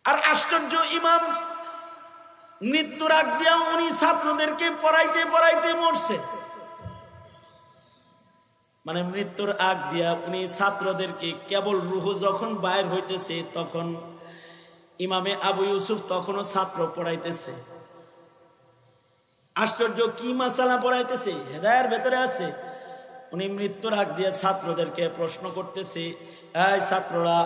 আর আশ্চর্য, ইমাম মৃত্যুর আগ দিয়া উনি ছাত্রদেরকে পড়াইতে পড়াইতে মরছে। মানে মৃত্যুর আগ দিয়া উনি ছাত্রদেরকে, কেবল রুহ যখন বাইর হইতেছে তখন ইমামে আবু ইউসুফ তখনও ছাত্র পড়াইতেছে। আশ্চর্য, কি মাসালা পড়াইতেছে, হেদায়ের ভেতরে আছে। উনি মৃত্যুর আগ দিয়ে ছাত্রদেরকে প্রশ্ন করতেছে, এই ছাত্ররা,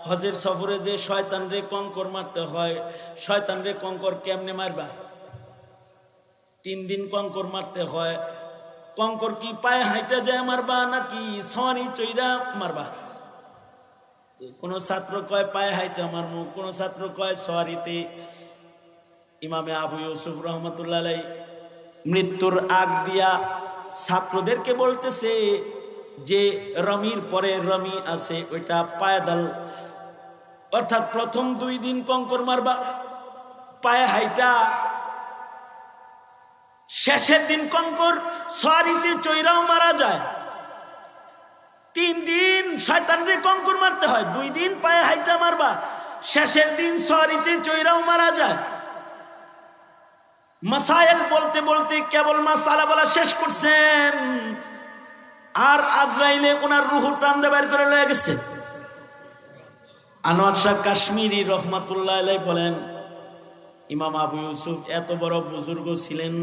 হজের সফরে যে শয়তানরে কঙ্কর মারতে হয়, শয়তানরে কঙ্কর কেমনে মারবা? 3 দিন কঙ্কর মারতে হয়। কঙ্কর কি পায়ে হাইটা যায় মারবা নাকি সরি চইরা মারবা? কোন ছাত্র কয় পায়ে হাইটা মারমু, কোন ছাত্র কয় সরিতে। ইমামে আবু ইউসুফ রহমতুল্লাহ আলাইহি মৃত্যুর আগ দিয়া ছাত্রদেরকে বলতেছে যে রমির পরে রমি আছে, ওইটা পায়দাল, অর্থাৎ প্রথম 2 দিন কঙ্কর মারবা পায়ে হাইটা, শেষের দিন কঙ্কর সরিতে চৈরাও মারা যায়। 3 দিন শয়তানরে কঙ্কর মারতে হয়, 2 দিন পায়ে হাইটা মারবা, শেষের দিন সরিতে চৈরাও মারা যায়। মাসাইল বলতে বলতে কেবল মাসালা বলা শেষ করছেন, আর আজরাইলে ওনার রুহ টান দিয়ে বের করে লয়ে গেছে। আনোয়ার শাহ কাশ্মীরি রহমাতুল্লাহ আলাইহি বলেন, ইমাম আবু ইউসুফ এত বড় বুজুর্গ ছিলেন,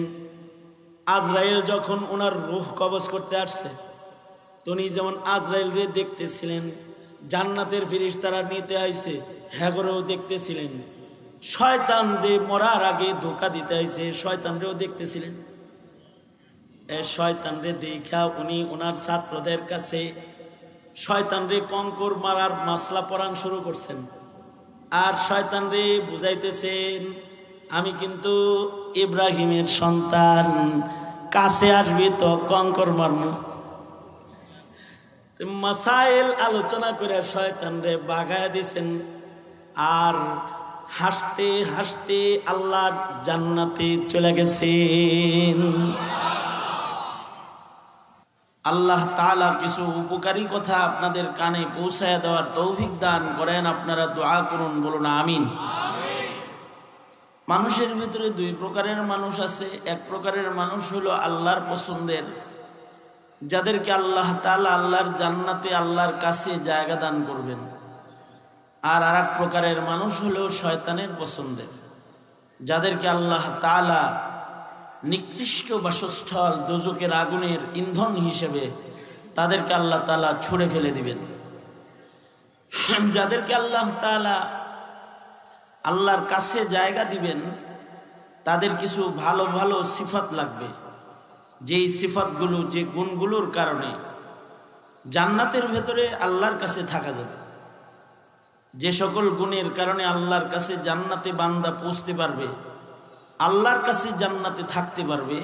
আজরাইল যখন ওনার রুহ কবজ করতে আসছে, তিনি যেমন আজরাইল রে দেখতেছিলেন, জান্নাতের ফেরেশতারা নিতে আইছে হ্যাগরেও দেখতেছিলেন, শয়তান যে মরার আগে ধোঁকা দিতে আইছে শয়তানরেও দেখতেছিলেন। শয়তানরে দেখা উনি ওনার ছাত্রদের কাছে শয়তানরে কঙ্কর মারার মাসলা পড়ান শুরু করছেন। আর শয়তানরে বুঝাইতেছেন, আমি কিন্তু ইব্রাহিমের সন্তান, কাছে আসবি তো কঙ্কর মারমু। মাসাইল আলোচনা করে শয়তানরে বাগায় দিছেন। আর হাসতে হাসতে আল্লাহর জান্নাতে চলে গেছেন। আল্লাহ তাআলা কিছু উপকারী কথা আপনাদের কানে পৌঁছায় দেওয়ার তৌফিক দান করেন। আপনারা দোয়া করুন, বলুন আমিন। মানুষের ভিতরে 2 প্রকারের মানুষ আছে। এক প্রকারের মানুষ হলো আল্লাহর পছন্দের, যাদেরকে আল্লাহ তাআলা আল্লাহর জান্নাতে আল্লাহর কাছে জায়গা দান করবেন। আর আরেক প্রকারের মানুষ হলো শয়তানের পছন্দের, যাদেরকে আল্লাহ তাআলা নিকৃষ্ট বাসস্থল দোজখের আগুনের ইন্ধন হিসেবে তাদেরকে আল্লাহ তাআলা ছুঁড়ে ফেলে দিবেন। যাদেরকে আল্লাহ তাআলা আল্লাহর কাছে জায়গা দিবেন, তাদের কিছু ভালো ভালো সিফাত লাগবে, যেই সিফাতগুলো, যে গুণগুলোর কারণে জান্নাতের ভেতরে আল্লাহর কাছে থাকা যাবে। যে সকল গুণের কারণে আল্লাহর কাছে জান্নাতে বান্দা পৌঁছতে পারবে, আল্লাহর কাছে জান্নাতে থাকতে পারবে,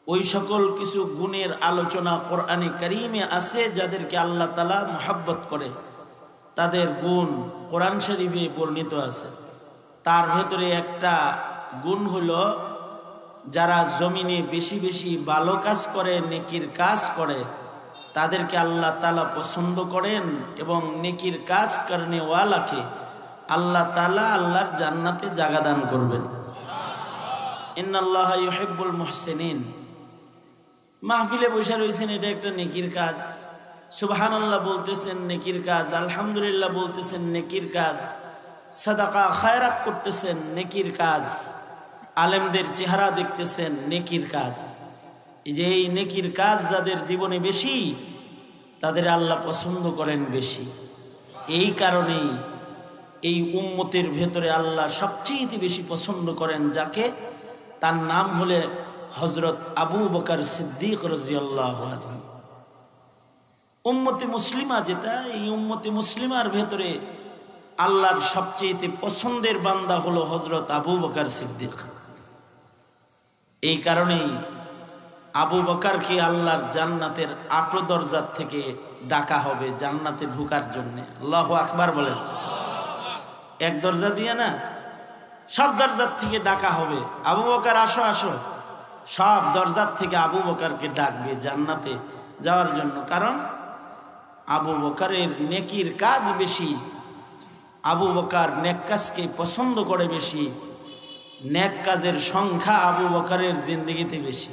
ওই সকল কিছু গুণের আলোচনা কোরআনে কারীমে আছে। যাদেরকে আল্লাহ তাআলা মহব্বত করে, তাদের গুণ কোরআন শরীফে বর্ণিত আছে। তার ভেতরে একটা গুণ হলো, যারা জমিনে বেশি বেশি ভালো কাজ করে, নেকির কাজ করে, তাদেরকে আল্লাহ তাআলা পছন্দ করেন এবং নেকির কাজ করনে ওয়ালাকে আল্লাহ তাআলা আল্লাহর জান্নাতে জায়গা দান করবেন। ইন্নাল্লাহা ইউহিব্বুল মুহসিনিন। মাহফিলে বসে রয়েছেন, এটা একটা নেকির কাজ। সুবহানাল্লাহ বলতেছেন, নেকির কাজ। আলহামদুলিল্লাহ বলতেছেন, নেকির কাজ। সাদাকা খায়রাত করতেছেন, নেকির কাজ। আলেমদের চেহারা দেখতেছেন, নেকির কাজ। এই যে এই নেকির কাজ যাদের জীবনে বেশি, তাদের আল্লাহ পছন্দ করেন বেশি। এই কারণেই এই উম্মতের ভেতরে আল্লাহ সবচেয়ে বেশি পছন্দ করেন যাকে, তার নাম হলে হযরত আবু বকর সিদ্দিক রাদিয়াল্লাহু আনহু। উম্মতে মুসলিমা যেটা, এই উম্মতে মুসলিমার ভেতরে আল্লাহর সবচেয়ে পছন্দের বান্দা হলো হযরত আবু বকর সিদ্দিক। এই কারণেই আবু বকরকে আল্লাহর জান্নাতের 8 দরজা থেকে ডাকা হবে জান্নাতে ঢোকার জন্য। আল্লাহু আকবার বলেন। এক দরজা দিয়ে না, সব দরজার থেকে ডাকা হবে, আবু বকর আসো আসো। সব দরজার থেকে আবু বকরকে ডাকবে জান্নাতে যাওয়ার জন্য। কারণ আবু বকরের নেকির কাজ বেশি, আবু বকর নেক কাজকে পছন্দ করে বেশি, নেক কাজের সংখ্যা আবু বকরের জিন্দেগিতে বেশি।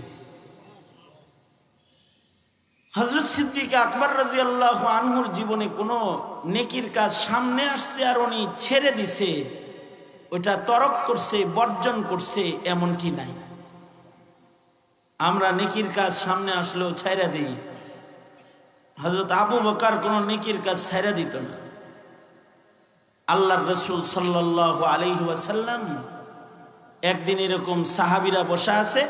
হযরত সিদ্দিক আকবর রাদিয়াল্লাহু আনহুর জীবনে কোনো নেকির কাজ সামনে আসছে আর উনি ছেড়ে দিছে, ওইটা তরক করছে, বর্জন করছে, এমনটি নাই। আমরা নেকির কাজ সামনে আসলেও ছাইরা দিই। হযরত আবু বকর কোনো নেকির কাজ ছাইরা দিত না। আল্লাহর রাসূল সাল্লাল্লাহু আলাইহি ওয়াসাল্লাম একদিন এরকম সাহাবীরা বসা আছে,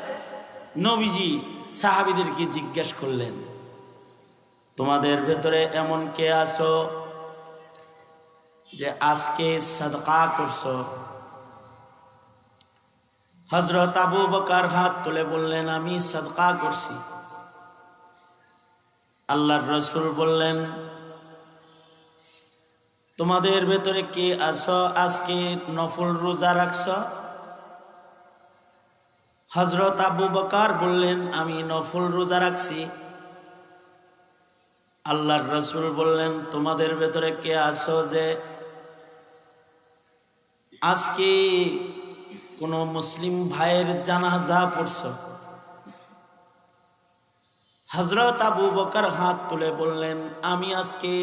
নবীজি সাহাবীদেরকে জিজ্ঞেস করলেন, তোমাদের ভেতরে এমন কে আছো যে আজকে সাদকা করছো? হযরত আবু বকর হাত তুলে বললেন, আমি সাদকা করছি। আল্লাহর রাসূল বললেন, তোমাদের ভেতরে কে আছো আজকে নফল রোজা রাখছো? হযরত আবু বকর বললেন, আমি নফল রোজা রাখছি। আল্লাহর রাসূল বললেন, তোমাদের ভেতরে কে আছো যে আজকে কোন মুসলিম ভাইয়ের জানাজা পড়ছো? হযরত আবু বকর হাত তুলে বললেন, আমি আজকে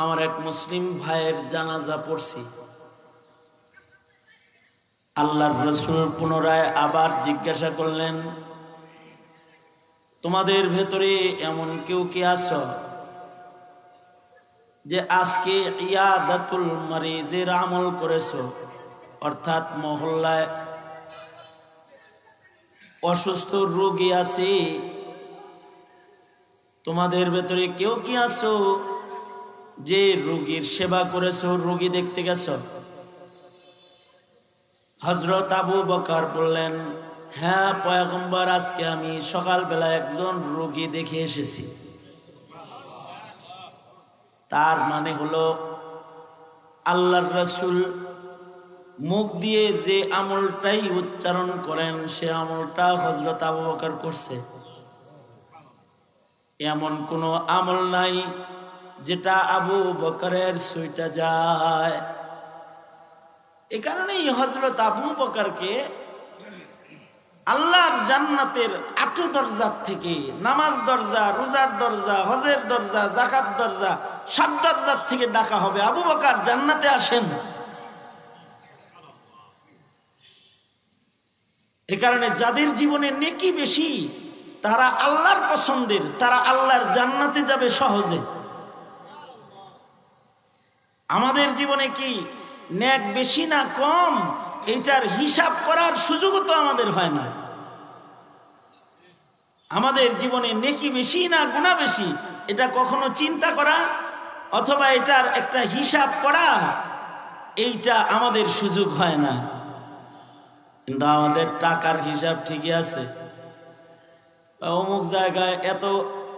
আমার এক মুসলিম ভাইয়ের জানাজা পড়ছি। আল্লাহর রাসূল পুনরায় আবার জিজ্ঞাসা করলেন, তোমাদের ভেতরে এমন কেউ কি আছো যে আজকে ইয়াদাতুল মারিজের আমল করেছো? অর্থাৎ মহল্লায় অসুস্থ রোগী আছে, তোমাদের ভেতরে কেউ কি আছো যে রোগীর সেবা করেছো, রোগী দেখতে গেছো? হযরত আবু বকর বললেন, হ্যাঁ পয়গম্বর, আজকে আমি সকালবেলা একজন রোগী দেখে এসেছি। তার মানে হলো আল্লাহর রাসূল মুখ দিয়ে যে আমলটাই উচ্চারণ করেন সে আমলটা হযরত আবু বকর করছে। এমন কোনো আমল নাই যেটা আবু বকরের ছুঁইটা যায়। এ কারণেই হযরত আবু বকরকে আল্লাহর জান্নাতের ৮ দরজার থেকে, নামাজ দরজা, রোজার দরজা, হজের দরজা, যাকাত দরজা, সব দরজার থেকে ডাকা হবে, আবু বকর জান্নাতে আসেন। এ কারণে যাদের জীবনে নেকি বেশি তারা আল্লাহর পছন্দের, তারা আল্লাহর জান্নাতে যাবে সহজে। আমাদের জীবনে কি নেক বেশি না কম, এইটার হিসাব করার সুযোগও তো আমাদের হয় না। আমাদের জীবনে নেকি বেশি না গুনাহ বেশি, এটা কখনো চিন্তা করা অথবা এটার একটা হিসাব করা, এইটা আমাদের সুযোগ হয় না। কিন্তু আমাদের টাকার হিসাব ঠিকই আছে। অমুক জায়গায় এত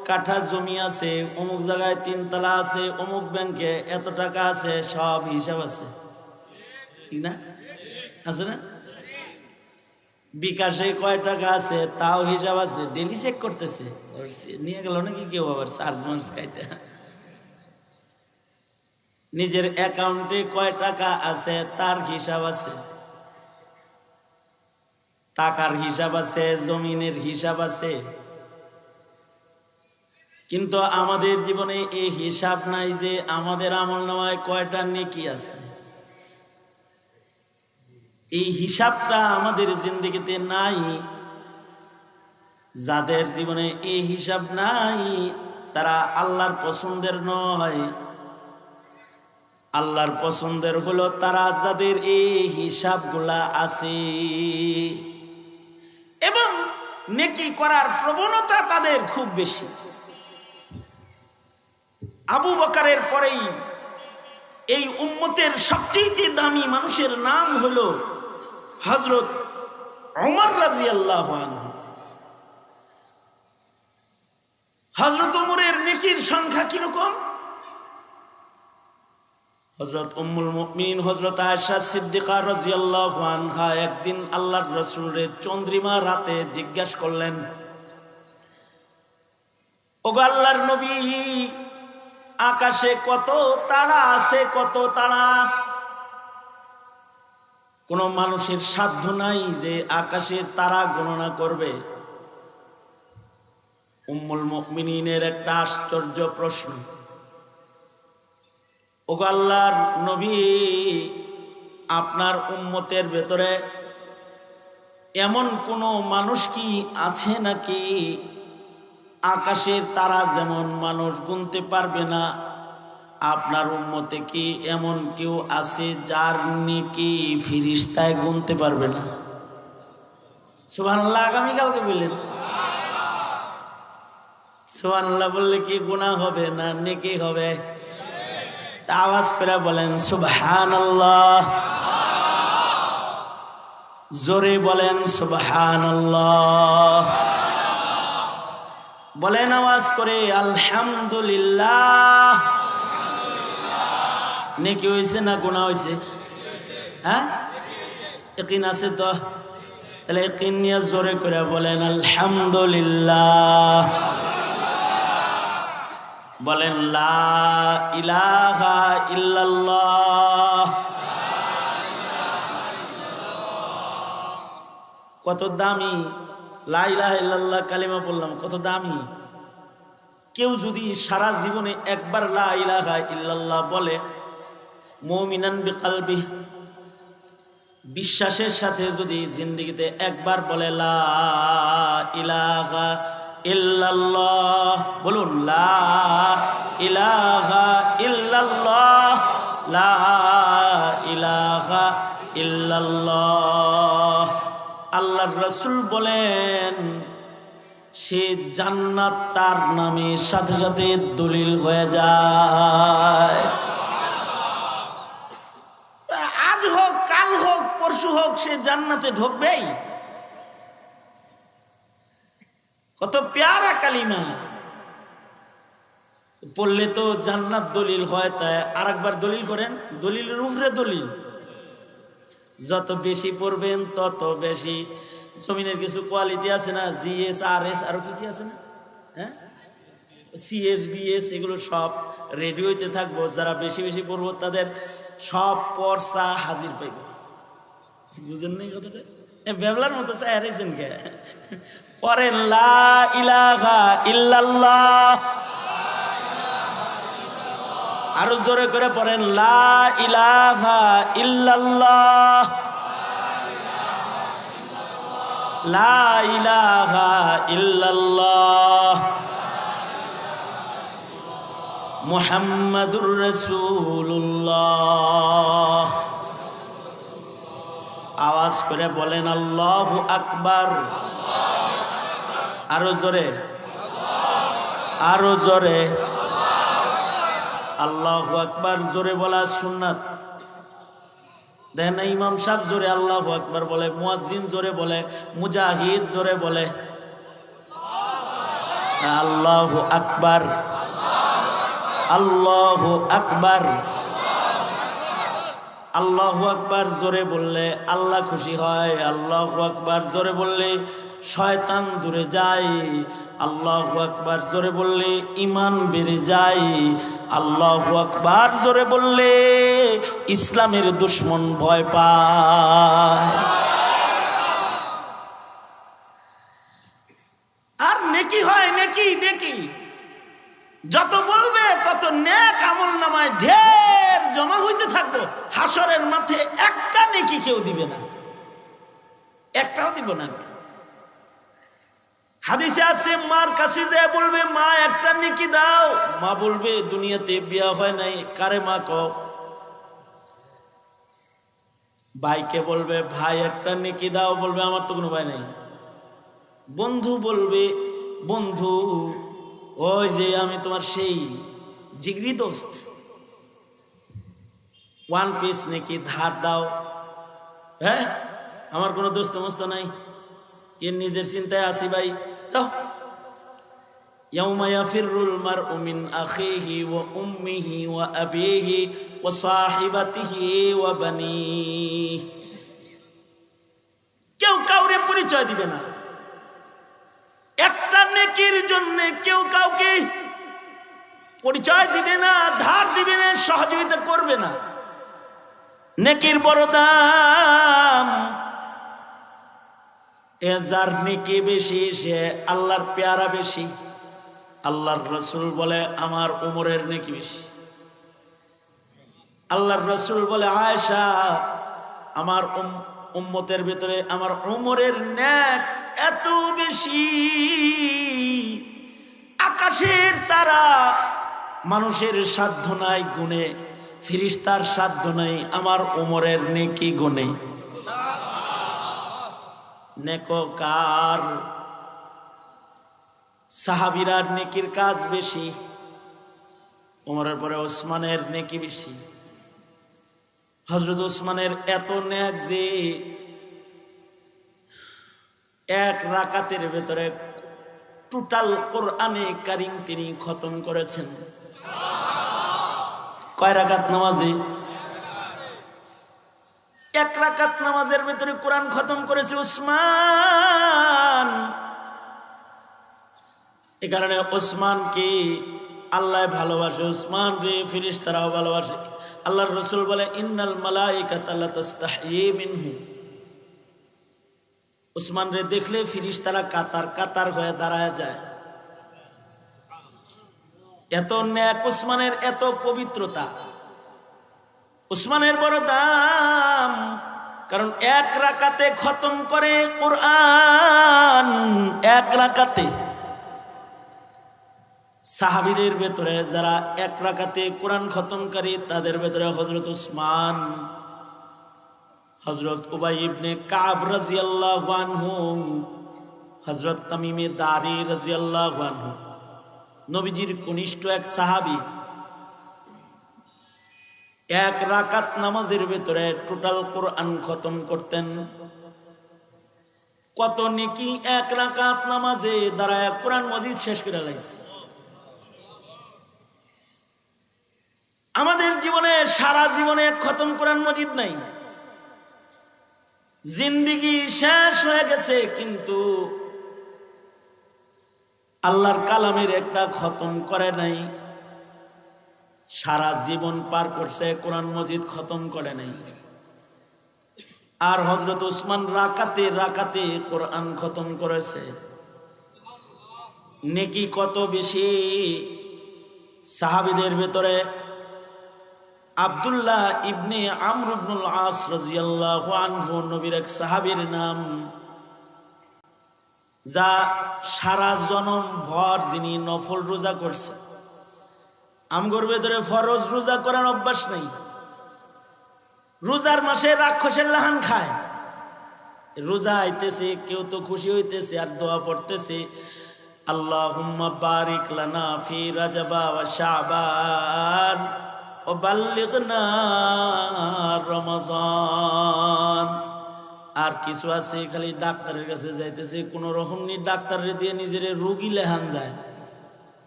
কাঠা জমি আছে, অমুক জায়গায় 3 তলা আছে, অমুক ব্যাংকে এত টাকা আছে, সব হিসাব আছে, ঠিক না? আছে না? বিকাশে কয় টাকা আছে তাও হিসাব আছে, ডেলি চেক করতেছে। নিয়ে গেল নাকি কেউ আবার চার্জ মার্জ কাইটা? নিজের অ্যাকাউন্টে কয় টাকা আছে তার হিসাব আছে, টাকার হিসাব আছে, জমিনের হিসাব আছে। কিন্তু আমাদের জীবনে এই হিসাব নাই যে আমাদের আমলনামায় কয়টা নেকি আছে। এই হিসাবটা আমাদের জিন্দেগিতে নাই। যাদের জীবনে এই হিসাব নাই তারা আল্লাহর পছন্দের নয়। আল্লাহর পছন্দের হলো তারা যাদের এই হিসাবগুলা আছে এবং নেকি করার প্রবণতা তাদের খুব বেশি। আবু বকরের পরেই এই উম্মতের সবচেয়ে দামি মানুষের নাম হলো হযরত ওমর রাদিয়াল্লাহু আনহু। হযরত ওমরের নেকির সংখ্যা কিরকম? হযরত উম্মুল মুমিনিন হযরত আয়েশা সিদ্দিকা রাদিয়াল্লাহু আনহা একদিন আল্লাহর রাসূলের চন্দ্রিমা রাতে জিজ্ঞাসা করলেন, ওগো আল্লাহর নবী, আকাশে কত তারা আছে, কত তারা? কোনো মানুষের সাধ্য নাই যে আকাশের তারা গণনা করবে। উম্মুল মুমিনিনের একটা আশ্চর্য প্রশ্ন, ওগো আল্লাহর নবী, আপনার উম্মতের ভেতরে এমন কোনো মানুষ কি আছে নাকি আকাশের তারা যেমন মানুষ গুনতে পারবে না, আপনার উম্মতে কি এমন কেউ আছে যার নেকি ফেরেশতায় গুনতে পারবে না? সুবহানাল্লাহ। আগামীকালকে বললেন সুবহানাল্লাহ বললে কি গুনাহ হবে না নেকি হবে? আওয়াজ করে বলেন সুবহানাল্লাহ, জোরে বলেন সুবহানাল্লাহ, বলেন আওয়াজ করে আলহামদুলিল্লাহ। নেকি হয়েছে না গুনাহ হয়েছে? হ্যাঁ, ইয়াকিন আছে তো? তাহলে ইয়াকিন নিয়ে জোরে করে বলেন আলহামদুলিল্লাহ, বলেন লা ইলাহা ইল্লাল্লাহ। কত দামি লা ইলাহা ইল্লাল্লাহ কালিমা বললাম, কত দামি। কেউ যদি সারা জীবনে একবার লা ইলাহা ইল্লাল্লাহ বলে, মুমিনান বিকলবি, বিশ্বাসের সাথে যদি জিন্দেগিতে একবার বলে লা ইলাহা ইল্লাল্লাহ, বলুন লা ইলাহা ইল্লাল্লাহ, লা ইলাহা ইল্লাল্লাহ। আল্লাহর রাসূল বলেন সে জান্নাত তার নামে সাথে সাথে দলিল হয়ে যায়। আজ হোক কাল হোক পরশু হোক সে জান্নাতে ঢুকবেই। কত প্যারা কালিমা, পড়লে তো জান্নাত দলিল হয়। তাই আরেকবার দলিল করেন, দলিলের উপরে দলিল। যত বেশি পড়বেন তত বেশি। জমিনের কিছু কোয়ালিটি আছে না, জিএস আর এস আরো কি আছে না, হ্যাঁ, সিএস বিএস, এগুলো সব রেডিওতে থাকবো। যারা বেশি বেশি পড়বো তাদের সব পর্চা হাজির পাইব। বুঝেন নাই কথাটা? বেবলার মতো চাই হারাইছেন কে? পরেন লা ইলাহা ইল্লাল্লাহ, আরো জোরে করে পড়েন লা ইলাহা ইল্লাল্লাহ, লা ইলাহা ইল্লাল্লাহ, মুহাম্মাদুর রাসূলুল্লাহ। আওয়াজ করে বলেন আল্লাহু আকবার। আরো জোরে, আরো জোরে। আল্লাহু আকবার জোরে বলা সুন্নাত। দেখেন না, ইমাম সাহেব জোরে আল্লাহু আকবার বলে, মুয়াজ্জিন জোরে বলে, মুজাহিদ জোরে বলে আল্লাহু আকবার, আল্লাহু আকবার। আল্লাহু আকবার জোরে বললে আল্লাহ খুশি হয়। আল্লাহু আকবার জোরে বললে শয়তান দূরে যায়। আল্লাহু আকবার জোরে বললে ঈমান বেড়ে যায়। আল্লাহু আকবার জোরে বললে ইসলামের দুশমন ভয় পায়। আর নেকি হয়, নেকি নেকি যত বলবে তত নেক আমল নামায় ঢের জমা হইতে থাকবো। হাসরের মাঠে একটা নেকি কেউ দিবে না, একটাও দিব না। হাদিসে আছে মার কাছে যে বলবে মা একটা নেকি দাও, মা বলবে দুনিয়াতে বিয়া হয় নাই, কারে মা কও? ভাইকে বলবে ভাই একটা নেকি দাও, বলবে আমার তো কোনো ভাই নাই। বন্ধু বলবে বন্ধু ওই যে আমি তোমার সেই জিগরি দোস্ত, ওয়ান পিস নেকি ধার দাও। হ্যাঁ, আমার কোনো দোস্ত মস্ত নাই, কে নিজের চিন্তায় আসি ভাই। যাও, ইয়াউমা ইয়াফিরুল মারউ মিন আখিহি ওয়া উম্মিহি ওয়া আবিহি ওয়া সাহিবাতিহি ওয়া বানিহি। কেউ কাউরে পরিচয় দিবে না। একটা নেকির জন্য কেউ কাউকে পরিচয় দিবে না, ধার দিবে না, সহযোগিতা করবে না। নেকির বড় দাম। এ যার নেকি বেশি সে আল্লাহর পেয়ারা বেশি। আল্লাহর রসুল বলে আমার উমরের নেকি বেশি। আল্লাহর রসুল বলে আয়েশা আমার উম্মতের ভিতরে আমার উমরের নেক এত বেশি, আকাশের তারা মানুষের সাধ্য নাই গুণে, ফিরিস্তার সাধ্য নাই আমার উমরের নেকি গুণে। নেককার সাহাবীরার নেকির কাজ বেশি, উমরের পরে ওসমানের নেকি বেশি। হযরত ওসমানের এত নেক যে এক রাকাতের ভেতরে টোটাল কোরআনে কারীম তিনি খতম করেছেন। কয় রাকাত নামাজে? এক রাকাত নামাজের ভেতরে কোরআন খতম করেছে ওসমান। এ কারণে ওসমানকে আল্লাহ ভালোবাসে, ওসমান রে ফেরেশতারাও ভালোবাসে। আল্লাহর রাসূল বলে ইন্নাল মালায়েকাতা লা তাস্তাহি মিনহু। ওসমান রে দেখলে ফেরেশতারা কাতার কাতার হয়ে দাঁড়ায় যায়। এত নেক ওসমানের, এত পবিত্রতা। ওসমানের বড় দাম, কারণ এক রাকাতে খতম করে কোরআন। এক রাকাতে সাহাবীদের ভেতরে যারা এক রাকাতে কোরআন খতমকারী তাদের ভেতরে হযরত ওসমান, হযরত উবাই ইবনে কাব রাদিয়াল্লাহু আনহু, হযরত তামিমে দারি রাদিয়াল্লাহু আনহু, নবীজির কনিষ্ঠ এক সাহাবী। এক রাকাত নামাজের ভেতরে টোটাল কোরআন খতম করতেন। কত নেকি এক রাকাত নামাজে দাঁড়ায় কোরআন মজিদ শেষ করে লাইছে। আমাদের জীবনে সারা জীবনে এক খতম কোরআন মজিদ নাই, জিন্দেগি শেষ হয়ে গেছে, কিন্তু আল্লাহর কালামের একটা খতম করে নাই। সারা জীবন পার করছে, কোরআন মজিদ খতম করে নাই। আর হযরত ওসমান রাকাতে রাকাতে কোরআন খতম করেছে। নেকি কত বেশি! সাহাবীদের ভেতরে আব্দুল্লাহ ইবনে আমর ইবনুল আস রাদিয়াল্লাহু আনহু নবীর এক সাহাবীর নাম, যা সারা জনম ভর যিনি নফল রোজা করছে। আমগোর ভেতরে ফরজ রোজা করার অভ্যাস নেই। রোজার মাসে রাক্ষসের লাহান খায়। রোজা আইতেছে, কেউ তো খুশি হইতেছে আর দোয়া পড়তেছে, আল্লাহুম্মা বারিক লানা ফি রাজাবা ওয়া শাবান ও বাল্লিগনা রমাদান। আর কিছু আছে খালি ডাক্তারের কাছে যাইতেছে, কোন রকম নি ডাক্তারের দিয়ে নিজের রোগী লেহান যায়।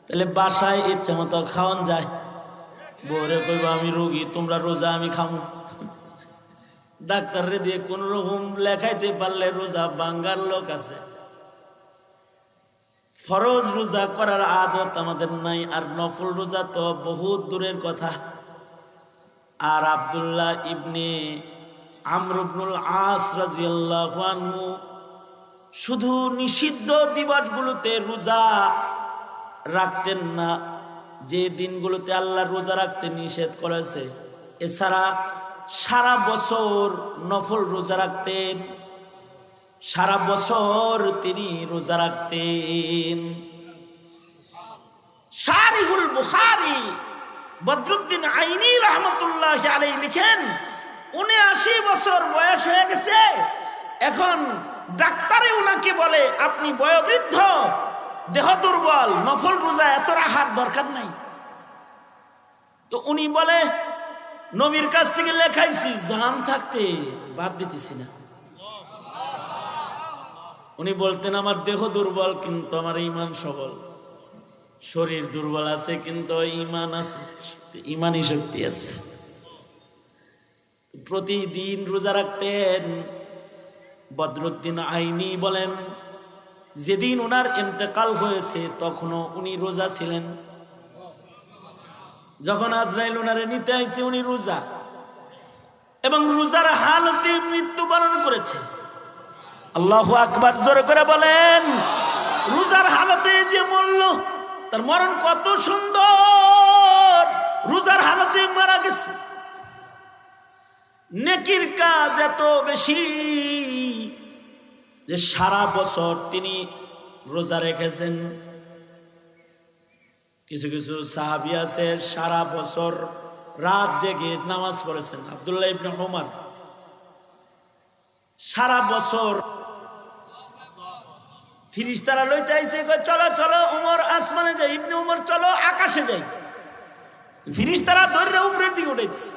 তাহলে বাসায় ইচ্ছা মতো খাওয়ান যায়। বউরে কইবা আমি রোগী, তোমরা রোজা আমি খামু। ডাক্তারে দিয়ে কোন রকম লেখাইতে পারলে রোজা বাঙ্গার লোক আছে। ফরজ রোজা করার আদত আমাদের নাই, আর নফল রোজা তো বহুত দূরের কথা। আর আব্দুল্লাহ ইবনে আমর ইবনুল আস রাদিয়াল্লাহু আনহু শুধু নিষিদ্ধ দিবসগুলোতে রোজা রাখতেন না, যে দিনগুলোতে আল্লাহ রোজা রাখতে নিষেধ করেছে, এছাড়া সারা বছর নফল রোজা রাখতেন। সারা বছর তিনি রোজা রাখতেন। শারিহুল বুখারী বদরুদ্দিন আইনি রহমতুল্লাহি আলাইহি লিখেন, ৭৯ বছর বয়স হয়ে গেছে, এখন ডাক্তারে উনাকে বলে আপনি বয়োবৃদ্ধ, দেহ দুর্বল, নফল রোজা এত রাখার দরকার নাই। তো উনি বলে নবীর কাছ থেকে লেখাইছি, জান থাকতে বাদ দিতেছি না। উনি বলতেন আমার দেহ দুর্বল কিন্তু আমার ঈমান সবল। শরীর দুর্বল আছে কিন্তু ঈমান আছে, ঈমানি শক্তি আছে। প্রতিদিন রোজা রাখতেন। বদরুদ্দিন আইনি বলেন, যেদিন ওনার ইন্তেকাল হয়েছে তখনও উনি রোজা ছিলেন। যখন আজরাইল ওনারে নিতে আইছে উনি রোজা, এবং রোজার হালতে মৃত্যুবরণ করেছে। আল্লাহু আকবার, জোরে করে বলেন। রোজার হালতে যে মরল, তার মরণ কত সুন্দর, রোজার হালতে মারা গেছে। নেকির কাজ এত বেশি যে সারা বছর তিনি রোজা রেখেছেন। কিছু কিছু সাহাবী আছে সারা বছর রাত জেগে নামাজ পড়েছেন। আব্দুল্লাহ ইবনে ওমর সারা বছর ফিরিস্তারা লইতে আইছে, চলো চলো উমর আসমানে যাই, ইবনে উমর চলো আকাশে যাই। ফিরিস্তারা ধরে উপরের দিকে উঠাইতেছে।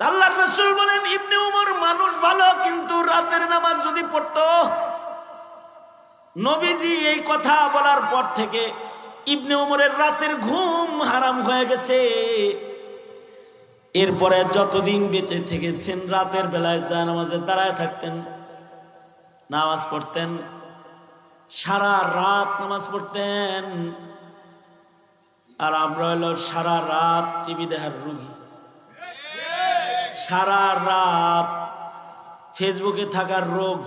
আল্লাহর রাসূল বলেন, ইবনে উমর মানুষ ভালো, কিন্তু রাতের নামাজ যদি পড়তো। নবীজি এই কথা বলার পর থেকে ইবনে উমরের রাতের ঘুম হারাম হয়ে গেছে। এরপরে যতদিন বেঁচে থেকেছেন রাতের বেলায় জানাজায় দাঁড়ায় থাকতেন, নামাজ পড়তেন, সারা রাত নামাজ পড়তেন। আর আমরা হলো সারা রাত টিভি দেখার রোগী, সারা রাত ফেসবুকে থাকার রোগ,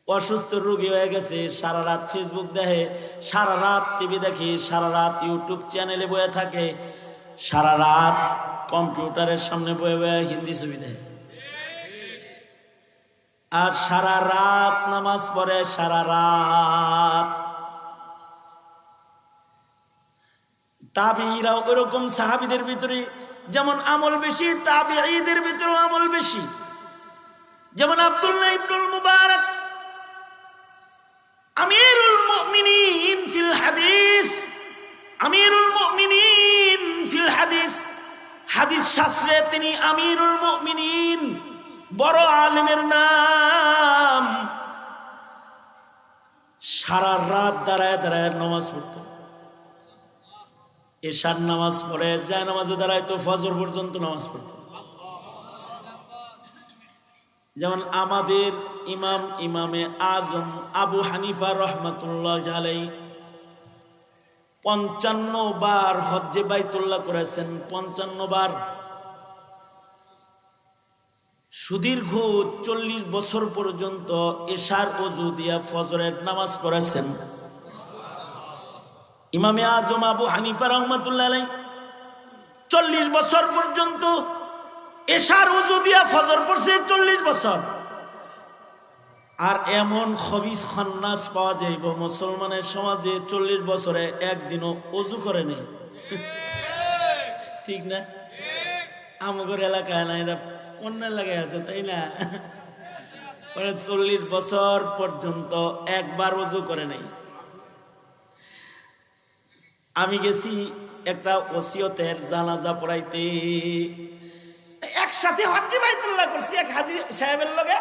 অসুস্থ রোগী হয়ে গেছে। সারা রাত ফেসবুক দেখে, সারা রাত টিভি দেখে, সারা রাত ইউটিউব চ্যানেলে বয়ে থাকে, সারা রাত কম্পিউটারের সামনে বয়ে বয়ে হিন্দি ছবি দেখে, আর সারা রাত নামাজ পড়ে, সারা রাত। তাবিঈরাও এরকম, সাহাবীদের ভিতরে যেমন আমল বেশি, তাবিঈদের ভিতরেও আমল বেশি। যেমন আব্দুল্লাহ ইবনুল মুবারক আমিরুল মুমিনিন ফিল হাদিস, আমিরুল মুমিনিন ফিল হাদিস, হাদিস শাস্ত্রে তিনি আমিরুল মুমিনিন, বড় আলেমের নাম। সারা রাত দাঁড়ায় দাঁড়ায় নামাজ পড়তো। এশার নামাজ পড়ে যায় নামাজে দাঁড়ায় তো ফজর পর্যন্ত নামাজ পড়তো। যেমন আমাদের ইমামে আজম আবু হানিফা রাহমাতুল্লাহি আলাইহি 55 বার হজ্জে বাইতুল্লাহ করেছেন, 55 বার। সুদীর্ঘ 40 বছর পর্যন্ত এশার ওযু দিয়া ফজরের নামাজ পড়েছেন। ইমামে আজম আবু হানিফা রাহমাতুল্লাহি আলাইহি 40 বছর পর্যন্ত এশার ওযু দিয়া ফজর পড়ছে, 40 বছর। আর এমন খবিস খন্নাস পাওয়া যাইব মুসলমানের সমাজে 40 বছরে একদিনও ওযু করে নেই, ঠিক না? আমাদের এলাকায় না, এটা অন্য এলাকায় আছে, তাই না? 40 বছর পর্যন্ত একবার ওযু করে নেই। আমি গেছি একটা ওসিয়তের জানাজা পড়াইতে, একসাথে হজ্জে বাইতুল্লাহ করছি এক হাজী সাহেবের লগে।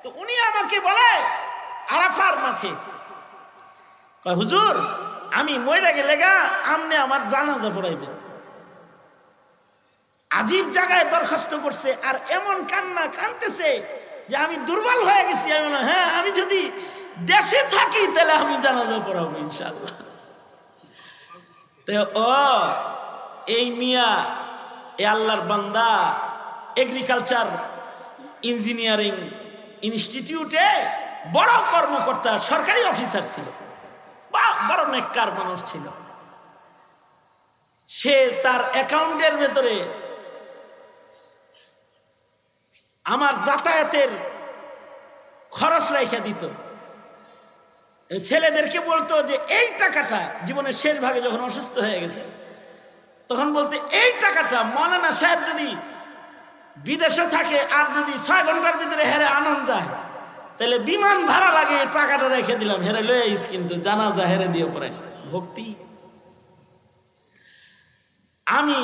তো উনি আমাকে বলে আরাফার মাঠে, হুজুর আমি মইরা গেলে গা আমনে আমার জানাজা পড়াইবেন। আজীব জায়গায় দরখাস্ত করছে, আর এমন কান্না কানতেছে যে আমি দুর্বল হয়ে গেছি। আমি বললাম, হ্যাঁ আমি যদি দেশে থাকি তাহলে আমি জানাজা পড়াবো ইনশাআল্লাহ। তো এই মিয়া এ আল্লাহর বান্দা এগ্রিকালচার ইঞ্জিনিয়ারিং ইনস্টিটিউটে বড় কর্মকর্তা, সরকারি অফিসার ছিল, বড় নেককার মানুষ ছিল। সে তার অ্যাকাউন্টের ভেতরে আমার যাতায়াতের খরচ রেখে দিত। ছেলেদেরকে বলতো যে এই টাকাটা, জীবনের শেষ ভাগে যখন অসুস্থ হয়ে গেছে তখন বলতে, এই টাকাটা মৌলানা সাহেব যদি বিদেশে থাকে আর যদি 6 ঘন্টার ভিতরে হেরে আনন্দ যায় তাহলে বিমান ভাড়া লাগে, টাকাটা রেখে দিলাম, হেরে লয়ে আইস, কিন্তু জানাজা হেরে দিয়ে পড়াইছে। ভক্তি। আমি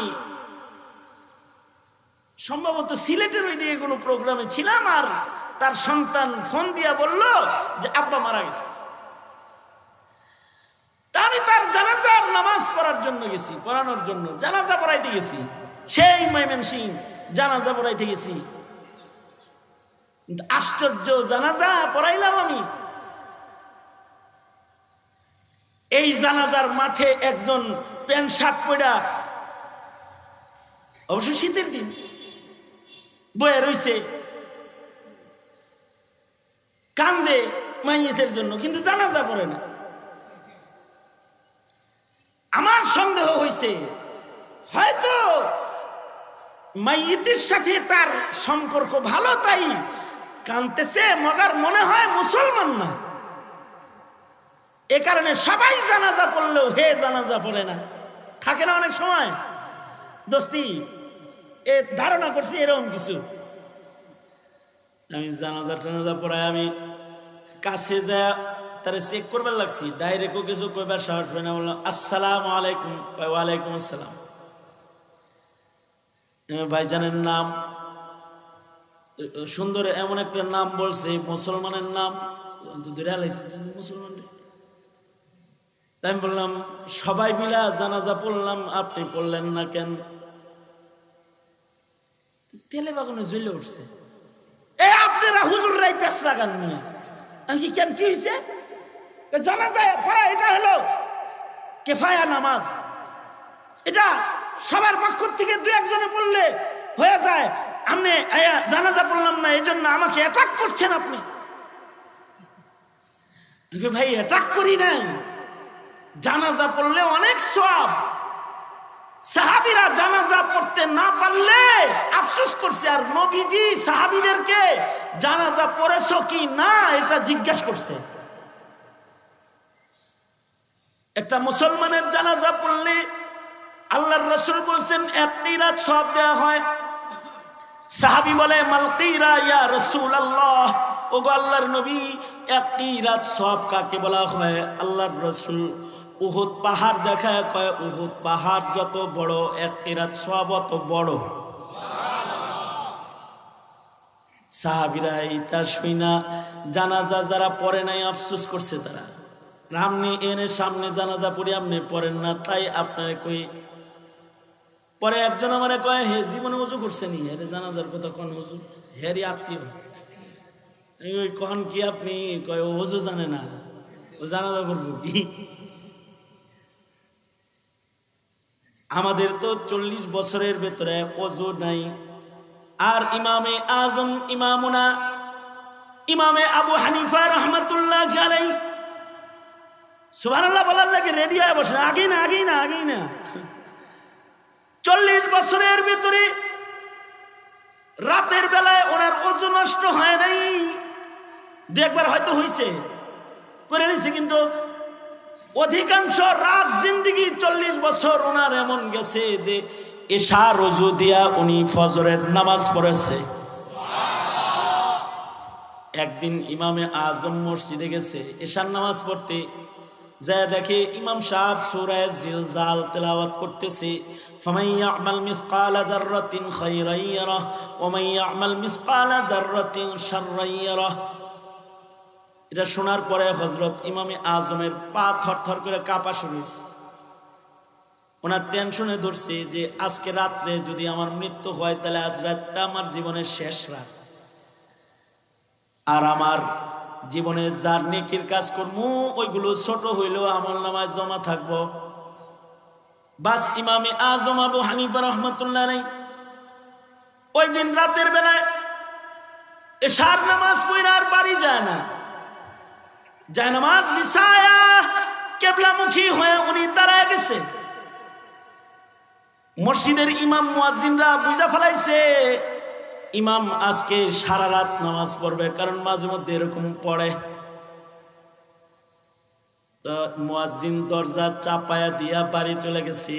সম্ভবত সিলেটের ওই দিকে কোনো প্রোগ্রামে ছিলাম, আর তার সন্তান ফোন দিয়া বলল যে আব্বা মারা গেছে। তা আমি তার জানাজার নামাজ পড়ার জন্য গেছি, পড়ানোর জন্য, জানাজা পড়াইতে গেছি, সেই ময়মনসিংহ জানাজা পড়াইতে গেছি। আশ্চর্য, জানাজা পড়াইলাম আমি। এই জানাজার মাঠে একজন প্যান্ট শার্ট পরা, অবশ্য শীতের দিন, বয়ে রইছে, কান্দে মাইয়েতের জন্য, কিন্তু জানাজা পড়ে না। আমার সন্দেহ হয়েছে হয়তো মাইয়েতের সাথে তার সম্পর্ক ভালো, তাই কাঁদতেছে, মগার মনে হয় মুসলমান না। এ কারণে সবাই জানাজা পড়লেও হে জানাজা পড়ে না। থাকে না অনেক সময় দোস্তি, এ ধারণা করছি এরকম কিছু। আমি জানাজা টানাজা পড়ায় আমি কাছে যা তারে চেক করবার লাগছি, ডাইরেক্টও কিছু কইবার সাহস হয় না। বললাম আসসালামু আলাইকুম, ওয়ালাইকুম আসসালাম। ভাইজানের নাম সুন্দর, এমন একটা নাম বলছে মুসলমানের নাম, মুসলমান। তাই আমি বললাম সবাই মিলা জানাজা পড়লাম, আপনি পড়লেন না কেন? তেলে বাগানে জ্বলে উঠছে, এ আপনারা হুজুররাই পেছ লাগান নিয়ে। আমি কি কেন, কি হয়েছে? জানাজা পড়া এটা হলো কেফায়া নামাজ, এটা সবার পক্ষ থেকে দু একজনে পড়লে হয়ে যায়। আপনি জানাজা পড়লাম না এই জন্য আমাকে অ্যাটাক করছেন আপনি। ভাই অ্যাটাক করি নাই, জানাজা পড়লে অনেক সওয়াব। সাহাবীরা জানাজা পড়তে না পারলে আফসোস করছে, আর নবীজি সাহাবীদেরকে জানাজা পড়েছো কি না এটা জিজ্ঞাসা করছে। একটা মুসলমানের জানাজা পড়লে আল্লাহর রাসূল বলছেন এক কিরাত সওয়াব দেওয়া হয়। সাহাবী বলে মাল কিরা ইয়া রাসূলুল্লাহ, ওগো আল্লাহর নবী এক কিরাত সওয়াব কাকে বলা হয়? আল্লাহর রাসূল উহুদ পাহাড় দেখায় কয় উহুদ পাহাড় যত বড় এক কিরাত সওয়াব অত বড়। সাহাবীরা এটা শুইনা জানাজা যারা পড়ে নাই আফসোস করছে। তারা আপনি এনে সামনে জানাজা পড়ি আপনি পড়েন না, তাই আপনারে কই। পরে একজন আমারে কয় হে জীবনে ওযু করছেনি, হেরে জানাজার কথা কোন ওযু, হেরি আত্মীয়। ওই কখন কি আপনি কয় ও ওযু জানে না, ও জানাজা পড়ব কি? আমাদের তো 40 বছরের ভেতরে ওযু নাই। আর ইমামে আজম ইমামুনা ইমামে আবু হানিফা রাহমাতুল্লাহ আলাইহি সুবহানাল্লাহ বলার লাগে রেডি হয়ে বসে, আগেই না 40 বছরের ভিতরে রাতের বেলায় ওনার ওযু নষ্ট হয় নাই, দু একবার হয়তো হয়েছে, করে নিছে, কিন্তু অধিকাংশ রাত জিন্দেগি 40 বছর ওনার এমন গেছে যে এশার ওযু দিয়া উনি ফজরের নামাজ পড়েছে। একদিন ইমামে আজম মসজিদে গেছে এশার নামাজ পড়তে, যা দেখে ইমাম সাহেব সূরা জিলজাল তেলাওয়াত করতেছে, ফামান ইয়ামাল মিসকালা যাররাতিন খায়রান ইয়ারাহ ওয়া মান ইয়ামাল মিসকালা যাররাতিন শাররান ইয়ারাহ। এটা শোনার পরে হযরত ইমামে আজমের পা থরথর করে কাঁপা শুরু হয়েছে। ওনার টেনশনে ধরছে যে আজকে রাত্রে যদি আমার মৃত্যু হয় তাহলে আজ রাতটা আমার জীবনের শেষ রাত, আর আমার জীবনে যার নেকির কাজ করবো ওইগুলো ছোট হইলেও আমলনামায় জমা থাকবো। বাস ইমামে আজম আবু হানিফা রাহমাতুল্লাহ আলাইহি ওই দিন রাতের বেলায় এশার নামাজ পড়ে আর বাড়ি যায় না, নামাজ বিছায়া কিবলামুখী হয়ে উনি দাঁড়ায় গেছে। মসজিদের ইমাম মুয়াজ্জিনরা বুঝা ফেলাইছে ইমাম আজকে সারা রাত নামাজ পড়বে, কারণ মাঝে মধ্যে এরকম পড়ে। তো মুয়াজ্জিন দরজা চাপায়া দিয়া বাড়ি চলে গেছে।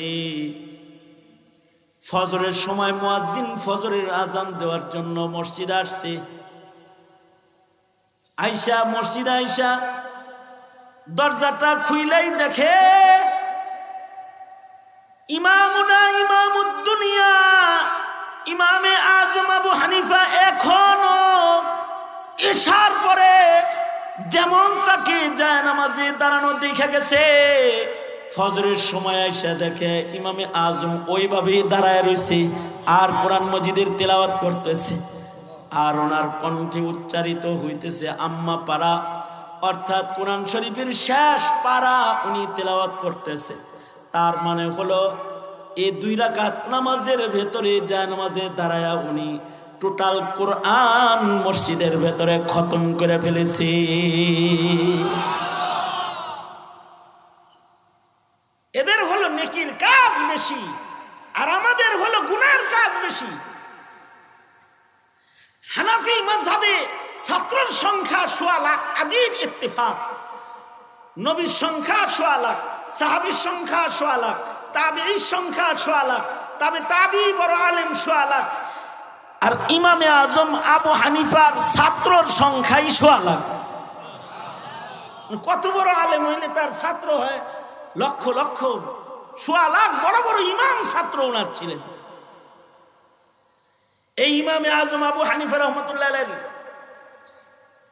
ফজরের সময় মুয়াজ্জিন ফজরের আজান দেওয়ার জন্য মসজিদে আসছে। আয়েশা মসজিদে আয়েশা দরজাটা খুইলাই দেখে ইমামুনা ইমামুদ দুনিয়া ইমামে আজম আবু হানিফা এখনো এশার পরে যেমন তাকে জায়নামাজে দাঁড়ানো দেখে গেছে, ফজরের সময় আয়েশা দেখে ইমামে আজম ওইভাবেই দাঁড়ায় রয়েছে আর কোরআন মজিদের তেলাওয়াত করতেছে। আর ওনার কণ্ঠে উচ্চারিত হইতেছে আম্মা পারা, অর্থাৎ কোরআন শরীফের শেষ পারা উনি তেলাওয়াত করতেছে। তার মানে হলো এই 2 রাকাত নামাজের ভেতরে জায়নামাজে দাঁড়ায়া উনি টোটাল কোরআন মসজিদের ভেতরে খতম করে ফেলেছে। এদের হলো নেকির কাজ বেশি, আর আমাদের হলো গুনাহের কাজ বেশি। হানাফি মাযহাবে ছাত্রের সংখ্যা ১৬ লাখ, আজীব ইত্তেফাক। নবীর সংখ্যা ১৬ লাখ, সাহাবীর সংখ্যা ১৬ লাখ, তাবিঈর সংখ্যা ১৬ লাখ, তাবিঈ বড় আলেম ১৬ লাখ। আর ইমামে আজম আবু হানিফার ছাত্রর সংখ্যাই ১৬ লাখ। কত বড় আলেম হইলে তার ছাত্র হয় লক্ষ লক্ষ। ১৬ লাখ বড় বড় ইমাম ছাত্র ওনার ছিলেন। এই ইমামে আজম আবু হানিফা রহমতুল্লাহ আলাইহির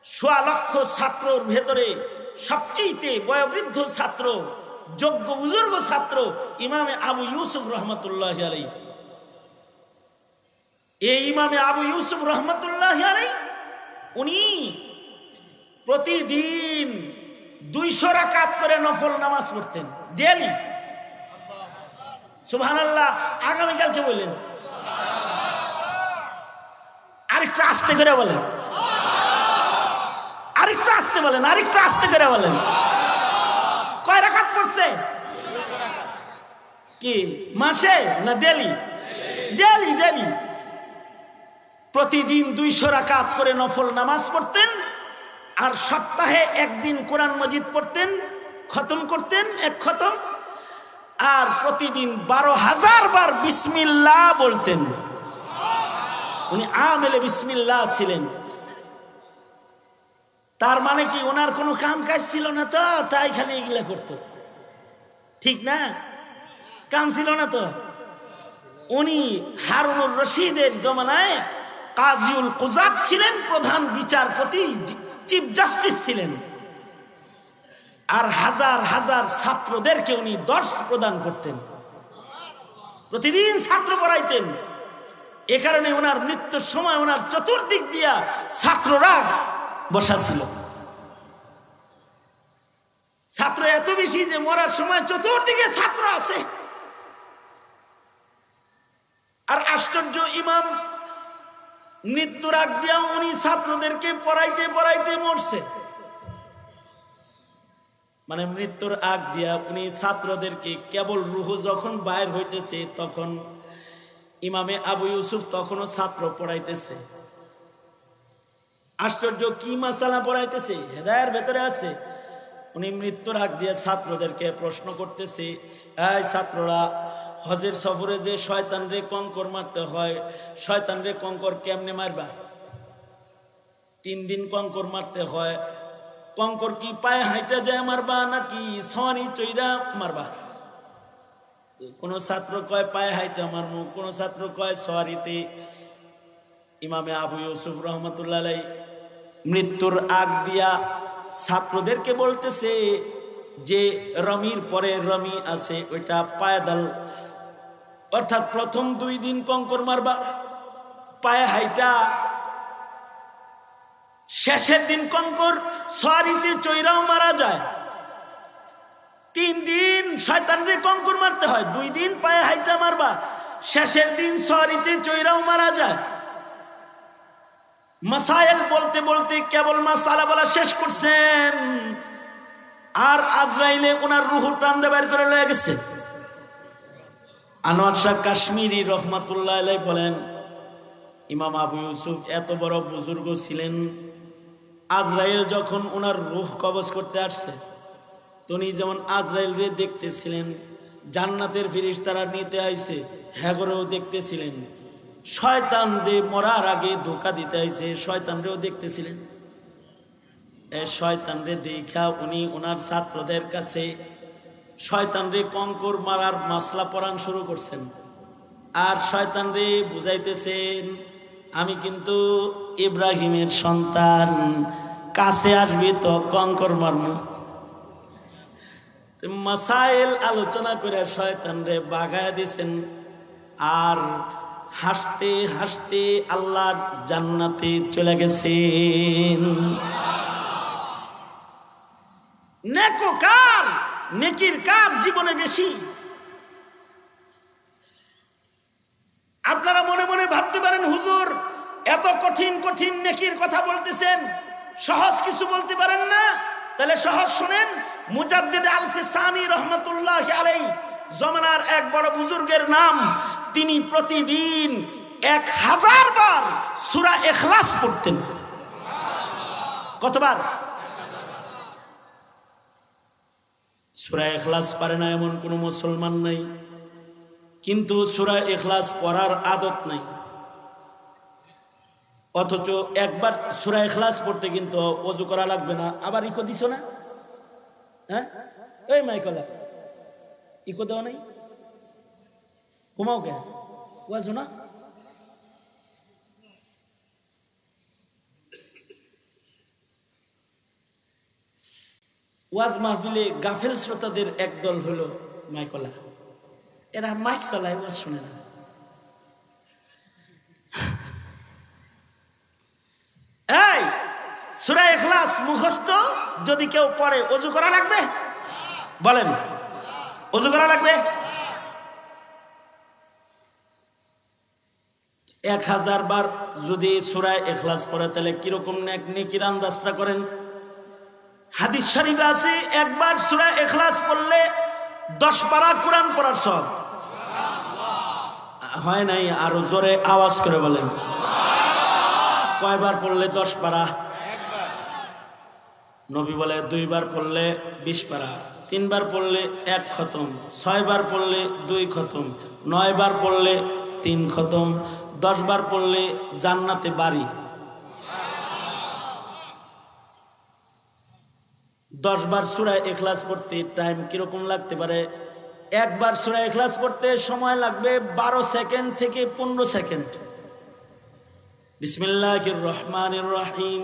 ১৬ লক্ষ ছাত্রর ভেতরে সবচেয়ে বয়োবৃদ্ধ ছাত্র, যোগ্য বুজুর্গ ছাত্র ইমামে আবু ইউসুফ রহমতুল্লাহ আলাইহি। এই ইমামে আবু ইউসুফ রহমতুল্লাহ আলাইহি উনি প্রতিদিন ২০০ রাকাত করে নফল নামাজ পড়তেন ডেইলি। সুবহানাল্লাহ। আগামীকালকে বললেন, আরেকটু আস্তে করে বলেন, আরেকটু আস্তে বলেন, আরেকটু আস্তে করে বলেন। কয় রাকাত পড়ছে? কি মাসে না ডেইলি? ডেইলি ডেইলি প্রতিদিন ২০০ রাকাত করে নফল নামাজ পড়তেন। আর সপ্তাহে একদিন কোরআন মজিদ পড়তেন, খতম করতেন, এক খতম। আর প্রতিদিন ১২,০০০ বার বিসমিল্লাহ বলতেন। উনি আমেলে বিসমিল্লাহ ছিলেন। তার মানে কি ওনার কোনো কাম কাজ ছিল না তো, তাই খালি এগুলা করতো? ঠিক না? কাম ছিল না তো। উনি হারুনুর রশিদের জমানায় কাজিউল কুজাত ছিলেন, প্রধান বিচারপতি, চিফ জাস্টিস ছিলেন। আর হাজার হাজার ছাত্রদেরকে উনি দর্শ প্রদান করতেন, প্রতিদিন ছাত্র পড়াইতেন। এ কারণে ওনার মৃত্যুর সময় ওনার চতুর্দিক দিয়া ছাত্ররা বসা ছিল। ছাত্র এত বেশি যে মরার সময় চতুর্দিকে ছাত্র আছে। আর আশ্চর্য, ইমাম মৃত্যুর আগ দিয়া উনি ছাত্রদেরকে পড়াইতে পড়াইতে মরছে। মানে মৃত্যুর আগ দিয়া উনি ছাত্রদেরকে, কেবল রুহ যখন বাইর হইতেছে তখন ইমামে আবু ইউসুফ তখনও ছাত্র পড়াইতেছে। আশ্চর্য, কি মাসালা পড়াইতেছে? হেদায়ের ভেতরে আছে। উনি মৃত্যুর আগ দিয়ে ছাত্রদেরকে প্রশ্ন করতেছে, এই ছাত্ররা, হজের সফরে যে শয়তান রে কঙ্কর মারতে হয়, শয়তান রে কঙ্কর কেমনে মারবা? ৩ দিন কঙ্কর মারতে হয়। কঙ্কর কি পায়ে হাইটা যায় মারবা নাকি সনি চইরা মারবা? কোন ছাত্র কয় পায়ে হাইটা মারমু, কোন ছাত্র কয় সওয়ারিতে। ইমামে আবু ইউসুফ রহমতুল্লাহ আলাইহি মৃত্যুর আগ দিয়া ছাত্রদেরকে বলতেছে যে রমির পরে রমি আছে, ওইটা পায়দাল, অর্থাৎ প্রথম 2 দিন কঙ্কর মারবা পায়ে হাইটা, শেষের দিন কঙ্কর সওয়ারিতে চইরাও মারা যায়। 3 দিন শয়তানরে কঙ্কর মারতে হয়, 2 দিন পায়ে হাইটা মারবা, শেষের দিন সওয়ারিতে চইরাও মারা যায়। মাসাইল বলতে বলতে কেবল মাসালা বলা শেষ করছেন, আর আজরাইলে ওনার রূহ টান দিয়ে বের করে লয়ে গেছে। আনোয়ার শাহ কাশ্মীরি রহমাতুল্লাহ আলাইহি বলেন, ইমাম আবু ইউসুফ এত বড় বুজুর্গ ছিলেন, আজরাইল যখন ওনার রূহ কবজ করতে আসছে, তিনি যেমন আজরাইল রে দেখতেছিলেন, জান্নাতের ফেরেশতারা নিতে আইছে হ্যাগরেও দেখতেছিলেন, শয়তান যে মরার আগে ধোঁকা দিতে আইছে শয়তানরেও দেখতেছিলেন। শয়তানরে দেখা উনি ওনার ছাত্রদের কাছে শয়তানরে কঙ্কর মারার মাসলা পড়ান শুরু করছেন। আর শয়তানরে বুঝাইতেছেন, আমি কিন্তু ইব্রাহিমের সন্তান, কাছে আসবি তো কঙ্কর মারমু। মাসাইল আলোচনা করে শয়তানরে বাগায় দিছেন। আর হাসতে হাসতে আল্লাহর জান্নাতে চলে গেছেন। নেককার, নেকির কাজ জীবনে বেশি। আপনারা মনে মনে ভাবতে পারেন, হুজুর এত কঠিন কঠিন নেকির কথা বলতেছেন, সহজ কিছু বলতে পারেন না? তাহলে সহজ শুনেন। মুজাদ্দিদ আল-ফিসানি রহমতুল্লাহ আলাইহি জমানার এক বড় বুজুর্গের নাম। তিনি প্রতিদিন 1000 বার সূরা ইখলাস পড়তেন। কতবার? সূরা ইখলাস পারে না এমন কোন মুসলমান নাই, কিন্তু সূরা ইখলাস পড়ার আদত নাই। অথচ একবার সূরা ইখলাস পড়তে কিন্তু ওযু করা লাগবে না। আবার ইকো দিছো না? হ্যাঁ, এই মাইকলা ইকো দেওয়া নাই, ঘুমাও কেন? ওয়াজু না? ওয়াজ মাহফিলে গাফেল শ্রোতাদের একদল হলো মাইকলা, এরা মাইক চালায়, ওয়াজ শুনে না। এই সূরা ইখলাস মুখস্থ যদি কেউ পড়ে ওযু করা লাগবে? বলেন, ওযু করা লাগবে? 1000 বার যদি সূরা ইখলাস পড়ে তাহলে কিরকম নেকির আন্দাজটা করেন। হাদিস শরীফে আছে একবার সূরা ইখলাস পড়লে 10 পারা কোরআন পড়ার সওয়াব। হয় নাই? আরো জোরে আওয়াজ করে বলেন। কয়বার পড়লে 10 পারা? নবী বলে 2 বার পড়লে 20 পারা, 3 বার পড়লে 1 খতম, 6 বার পড়লে 2 খতম, 9 বার পড়লে 3 খতম, 10 বার পড়লে জান্নাতে বাড়ি। 10 বার সূরা ইখলাস পড়তে টাইম কিরকম লাগতে পারে? একবার সূরা ইখলাস পড়তে সময় লাগবে 12 সেকেন্ড থেকে 15 সেকেন্ড। বিসমিল্লাহির রহমানির রহিম।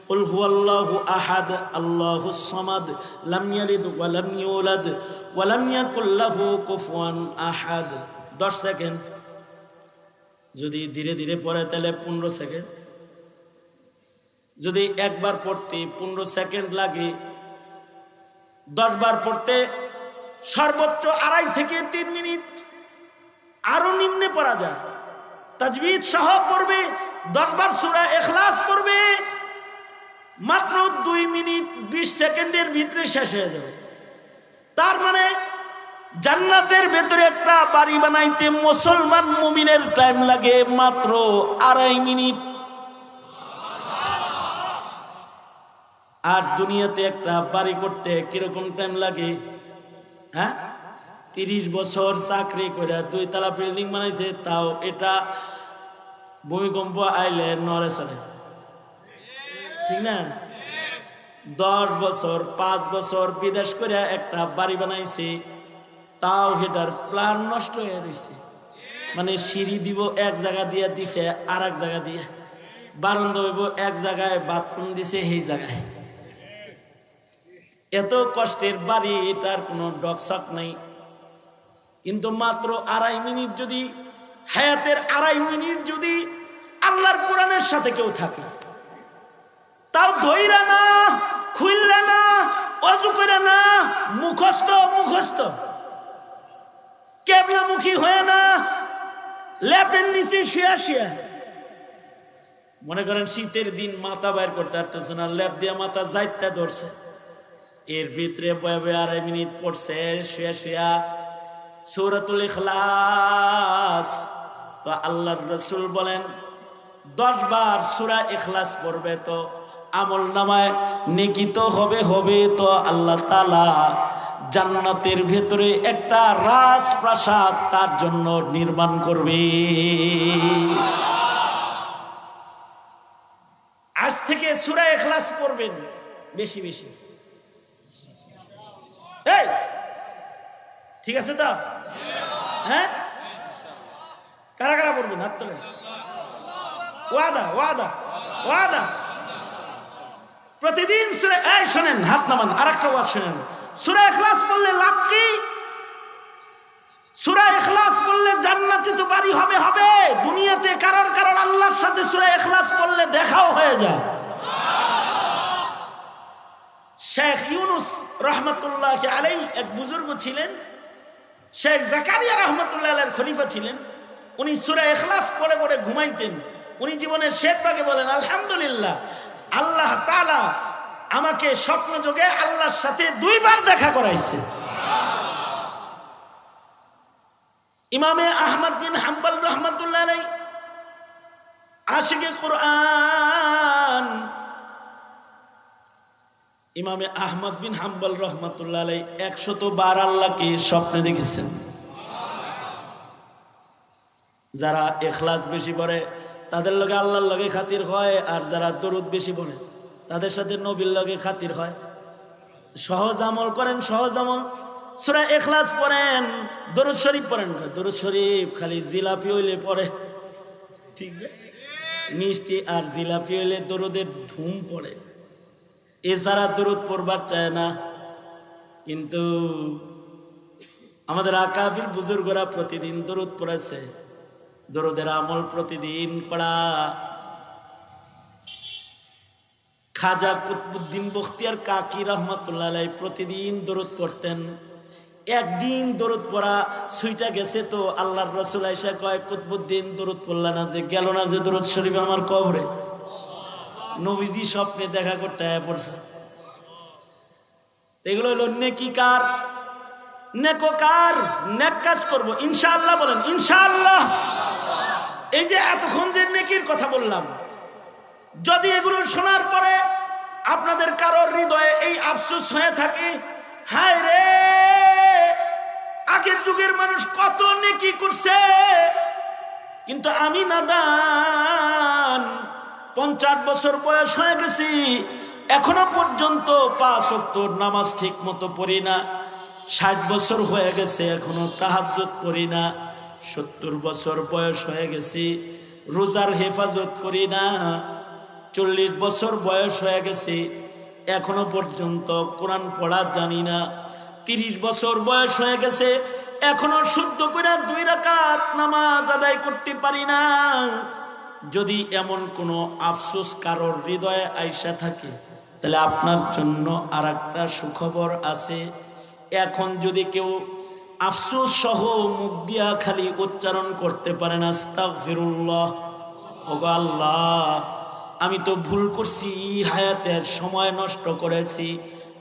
কুল হুয়াল্লাহু আহাদ আল্লাহুস সামাদ লাম ইয়ালিদ ওয়া লাম ইউলাদ ওয়া লাম ইয়াকুল লাহু কুফুয়ান আহাদ। 10 সেকেন্ড। যদি ধীরে ধীরে পড়ে তাহলে 15 সেকেন্ড। যদি একবার পড়তে 15 সেকেন্ড লাগে, 10 বার পড়তে সর্বোচ্চ 2.5 থেকে 3 মিনিট। আরো নিম্নে পড়া যায়, তাজবিদ সহ পড়বে। 10 বার সূরা ইখলাস পড়বে, মাত্র 2 মিনিট 20 সেকেন্ডের ভিতরে শেষ হয়ে যাবে। তার মানে জান্নাতের ভেতরে একটা বাড়ি বানাইতে মুসলমান মুমিনের টাইম লাগে মাত্র 2.5 মিনিট। আর দুনিয়াতে একটা বাড়ি করতে কিরকম টাইম লাগে? হ্যাঁ, 30 বছর চাকরি করে 2 তলা বিল্ডিং বানাইছে, তাও এটা ভূমিকম্প আইলে নড়ে চড়ে, ঠিক না? 10 বছর 5 বছর বিদেশ করে একটা বাড়ি বানাইছে, তাও এটার প্ল্যান নষ্ট হয়ে রয়েছে। মানে সিঁড়ি দিব এক জায়গা দিয়ে দিছে, আর এক জায়গা দিয়ে বারান্দা হইব এক জায়গায়, বাথরুম দিছে সেই জায়গায়। এত কষ্টের বাড়ি, এটার কোনো ডকশক নাই। কিন্তু মাত্র 2.5 মিনিট যদি, হায়াতের 2.5 মিনিট যদি আল্লাহর কোরআনের সাথে কেউ থাকে, তাও ধইরা না, খুললে না, ওযু করে না, মুখস্থ কেবলামুখী হয়ে না, ল্যাপের নিচে শুয়া মনে করেন শীতের দিন মাথা বাইর করতে পারতেছে না, ল্যাপ দিয়ে মাথা যাইতে ধরছে, এর ভিতরে বয়ে 2.5 মিনিট পড়ছে শুয়া সূরাতুল ইখলাস। তো আল্লাহর রাসূল বলেন 10 বার সূরা ইখলাস পড়বে তো আমল নামায় নেকি তো হবে তো আল্লাহ তাআলা জান্নাতের ভেতরে একটা রাজপ্রাসাদ তার জন্য নির্মাণ করবে। আজ থেকে সূরা ইখলাস পড়বেন বেশি বেশি। এই ঠিক আছে তো? হ্যাঁ, কারা কারা পড়বেন হাত তোলেন। ওয়াদা প্রতিদিন সূরা, এই শুনেন, হাত নামান, আরেকটা ওয়াজ শুনেন। সূরা ইখলাস পড়লে লাভ কি? সূরা ইখলাস পড়লে জান্নাতে তো বাড়ি হবে। দুনিয়াতে কারণ আল্লাহর সাথে সূরা ইখলাস পড়লে দেখাও হয়ে যায়। শেখ ইউনুস রহমতুল্লাহ আলাইহি এক বুজুর্গ ছিলেন, শেখ জাকারিয়া রহমতুল্লাহ আলাইহির খলিফা ছিলেন। উনি সূরা ইখলাস পড়ে ঘুমাইতেন। উনি জীবনের শেষ ভাগে বলেন, আলহামদুলিল্লাহ, আল্লাহ তাআলা আমাকে স্বপ্ন যোগে আল্লাহর সাথে 2 বার দেখা করাইছে। ইমামে আহমদ বিন হাম্বল রহমাতুল্লাহ আলাইহি আশিকে কুরআন, ইমামে আহমদ বিন হাম্বল রহমাতুল্লাহ আলাইহি 100 বার আল্লাহকে স্বপ্নে দেখেছেন। যারা ইখলাস বেশি পড়ে তাদের লগে আল্লাহর লগে খাতির হয়, আর যারা দরুদ বেশি পড়ে তাদের সাথে নবীর লগে খাতির হয়। সহজ আমল করেন, সহজ আমল, সূরা ইখলাস পড়েন, দরুদ শরীফ পড়েন। দরুদ শরীফ খালি জিলাপি হইলে পড়ে, ঠিক না? মিষ্টি আর জিলাপি হইলে দরুদের ধুম পড়ে, এছাড়া দরুদ পড়বার চায় না। কিন্তু আমাদের আকাবির বুজুর্গরা প্রতিদিন দরুদ পড়েছে, দরুদের আমল প্রতিদিন করা। খাজা কুতবুদ্দিন বখতিয়ার কাকি রহমাতুল্লাহ আলাইহি প্রতিদিন দরুদ পড়তেন। একদিন দরুদ পড়া ছুইটা গেছে তো আল্লাহর রাসূল আয়েশা কয়, কুতবুদ্দিন দরুদ পড়লা না যে, গেল না যে দরুদ শরীফ আমার কবরে। নবীজি স্বপ্নে দেখা করতে আয়া পড়ছে। এগুলো হলো নেকিকার, নেককার, নেক কাজ করব ইনশাআল্লাহ। বলেন ইনশাআল্লাহ। এই যে এতক্ষণ যে নেকির কথা বললাম, যদি এগুলো শোনার পরে আপনাদের কারোর হৃদয়ে এই আফসোস হয়ে থাকে, হায় রে আগের যুগের মানুষ কত নেকি করছে, কিন্তু আমি নাদান, 50 বছর বয়স হয়ে গেছি, এখনো পর্যন্ত 5 ওয়াক্ত নামাজ ঠিক মতো পড়ি না। 60 বছর হয়ে গেছে, এখনো তাহাজ্জুদ পড়ি না। 70 বছর বয়স হয়ে গেছি, রোজার হেফাজত করি না। 40 বছর বয়স হয়ে গেছে, এখনো পর্যন্ত কোরআন পড়া জানি না। 30 বছর বয়স হয়ে গেছে, এখনো শুদ্ধ করে 2 রাকাত নামাজ আদায় করতে পারি না। যদি এমন কোনো আফসোস কারোর হৃদয়ে আইসা থাকে, তাহলে আপনার জন্য আরেকটা সুখবর আছে। এখন যদি কেউ আফসোস সহ মুখ দিয়া খালি উচ্চারণ করতে পারেন, আস্তাগফিরুল্লাহ, ওগো আল্লাহ আমি তো ভুল করছি, হায়াতের সময় নষ্ট করেছি,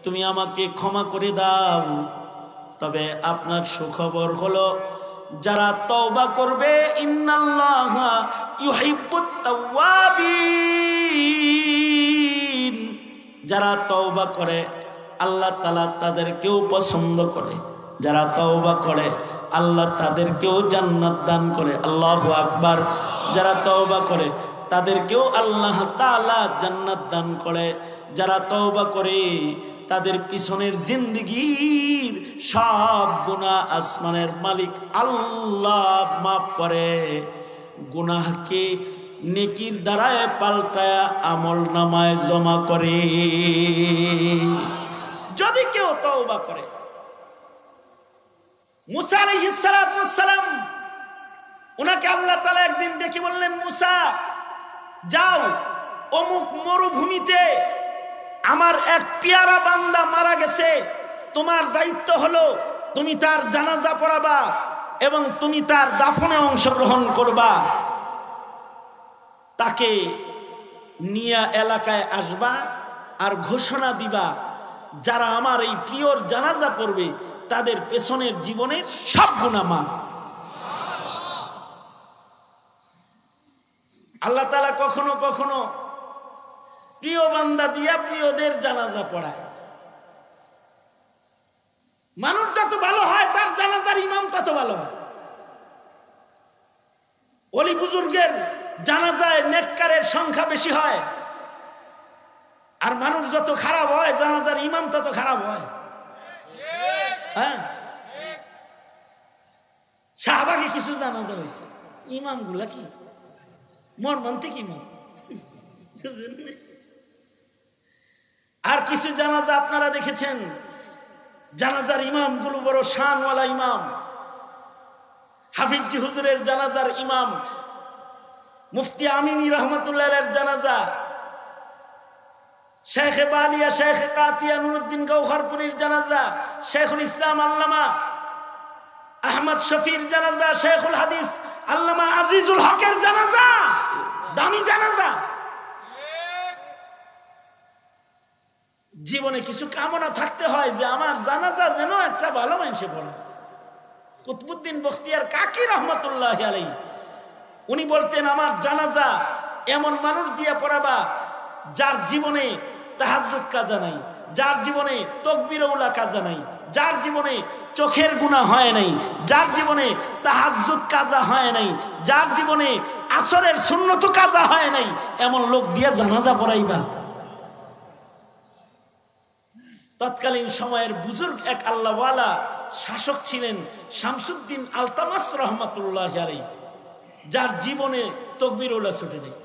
তুমি আমাকে ক্ষমা করে দাও। তবে আপনার সুখবর হলো, যারা তওবা করবে, ইন্নাল্লাহা ইউহিব্বুত তাওয়াবিন, যারা তওবা করে আল্লাহ তাআলা তাদেরকেও পছন্দ করে। যারা তওবা করে আল্লাহ তাদেরকেও জান্নাত দান করে। আল্লাহু আকবার। যারা তওবা করে তাদেরকেও আল্লাহ তাআলা জান্নাত দান করে। যারা তওবা করে তাদের পিছনের জিন্দেগীর সব গুনাহ আসমানের মালিক আল্লাহ মাফ করে। গুনাহকে নেকির দ্বারায় পাল্টায়া আমল নামায় জমা করে। যদি কেউ তওবা করে, মুসা আলাইহিস সালাতু ওয়াস সালাম, উনাকে আল্লাহ তাআলা একদিন ডেকে বললেন, মুসা যাও, অমুক মরুভূমিতে আমার এক পেয়ারা বান্দা মারা গেছে, তোমার দায়িত্ব হলো তুমি তার জানাজা পড়াবা এবং তুমি তার দাফনে অংশগ্রহণ করবা। তাকে নিয়া এলাকায় আসবা আর ঘোষণা দিবা, যারা আমার এই প্রিয়র জানাজা পড়বে তাদের পেছনের জীবনের সব গুনাহ মাফ। আল্লাহ তাআলা কখনো কখনো প্রিয় বান্দা দিয়া প্রিয়দের জানাজা পড়ায়। মানুষ যত ভালো হয় তার জানাজার ইমাম তত ভালো হয়। ওলি বুজুর্গের জানাজায় নেককারের সংখ্যা বেশি হয়, আর মানুষ যত খারাপ হয় জানাজার ইমাম তত খারাপ হয়। হ্যাঁ, শাহবাগে কিছু জানাজা হয়েছে, ইমাম গুলা কি মর্মান্তিক ইমাম। আর কিছু জানাজা আপনারা দেখেছেন, জানাজার ইমাম গুলো বড় শানওয়ালা ইমাম। হাফিজি হুজুরের জানাজার ইমাম, মুফতি আমিনী রহমাতুল্লাহ আলাইহির জানাজা, শেখ বালিয়া শেখ কাতিয়া নুরুদ্দিন গওহরপুরীর জানাজা, শেখুল ইসলাম আল্লামা আহমদ শফির জানাজা, শেখুল হাদিস আল্লামা আজিজুল হকের জানাজা। দামি জানাজা। জীবনে কিছু কামনা থাকতে হয় যে আমার জানাজা যেন একটা ভালো মানুষে পড়ে। কুতুবউদ্দিন বখতিয়ার কাকি রহমতুল্লাহ আলাইহি উনি বলতেন, আমার জানাজা এমন মানুষ দিয়ে পড়াবা যার জীবনে তাহাজ্জুদ কাজা নাই, যার জীবনে তাকবীরউলা কাজা নাই, যার জীবনে চোখের গুনাহ হয় নাই, যার জীবনে তাহাজ্জুদ কাজা হয় নাই, যার জীবনে আসরের সুন্নত কাজা হয় নাই, এমন লোক দিয়ে জানাজা পড়াইবা। তৎকালীন সময়ের বুজুর্গ এক আল্লাহওয়ালা শাসক ছিলেন শামসুদ্দিন আলতামাস রহমতুল্লাহ আলাইহি, যার জীবনে তাকবীরউলা ছুটে নেই,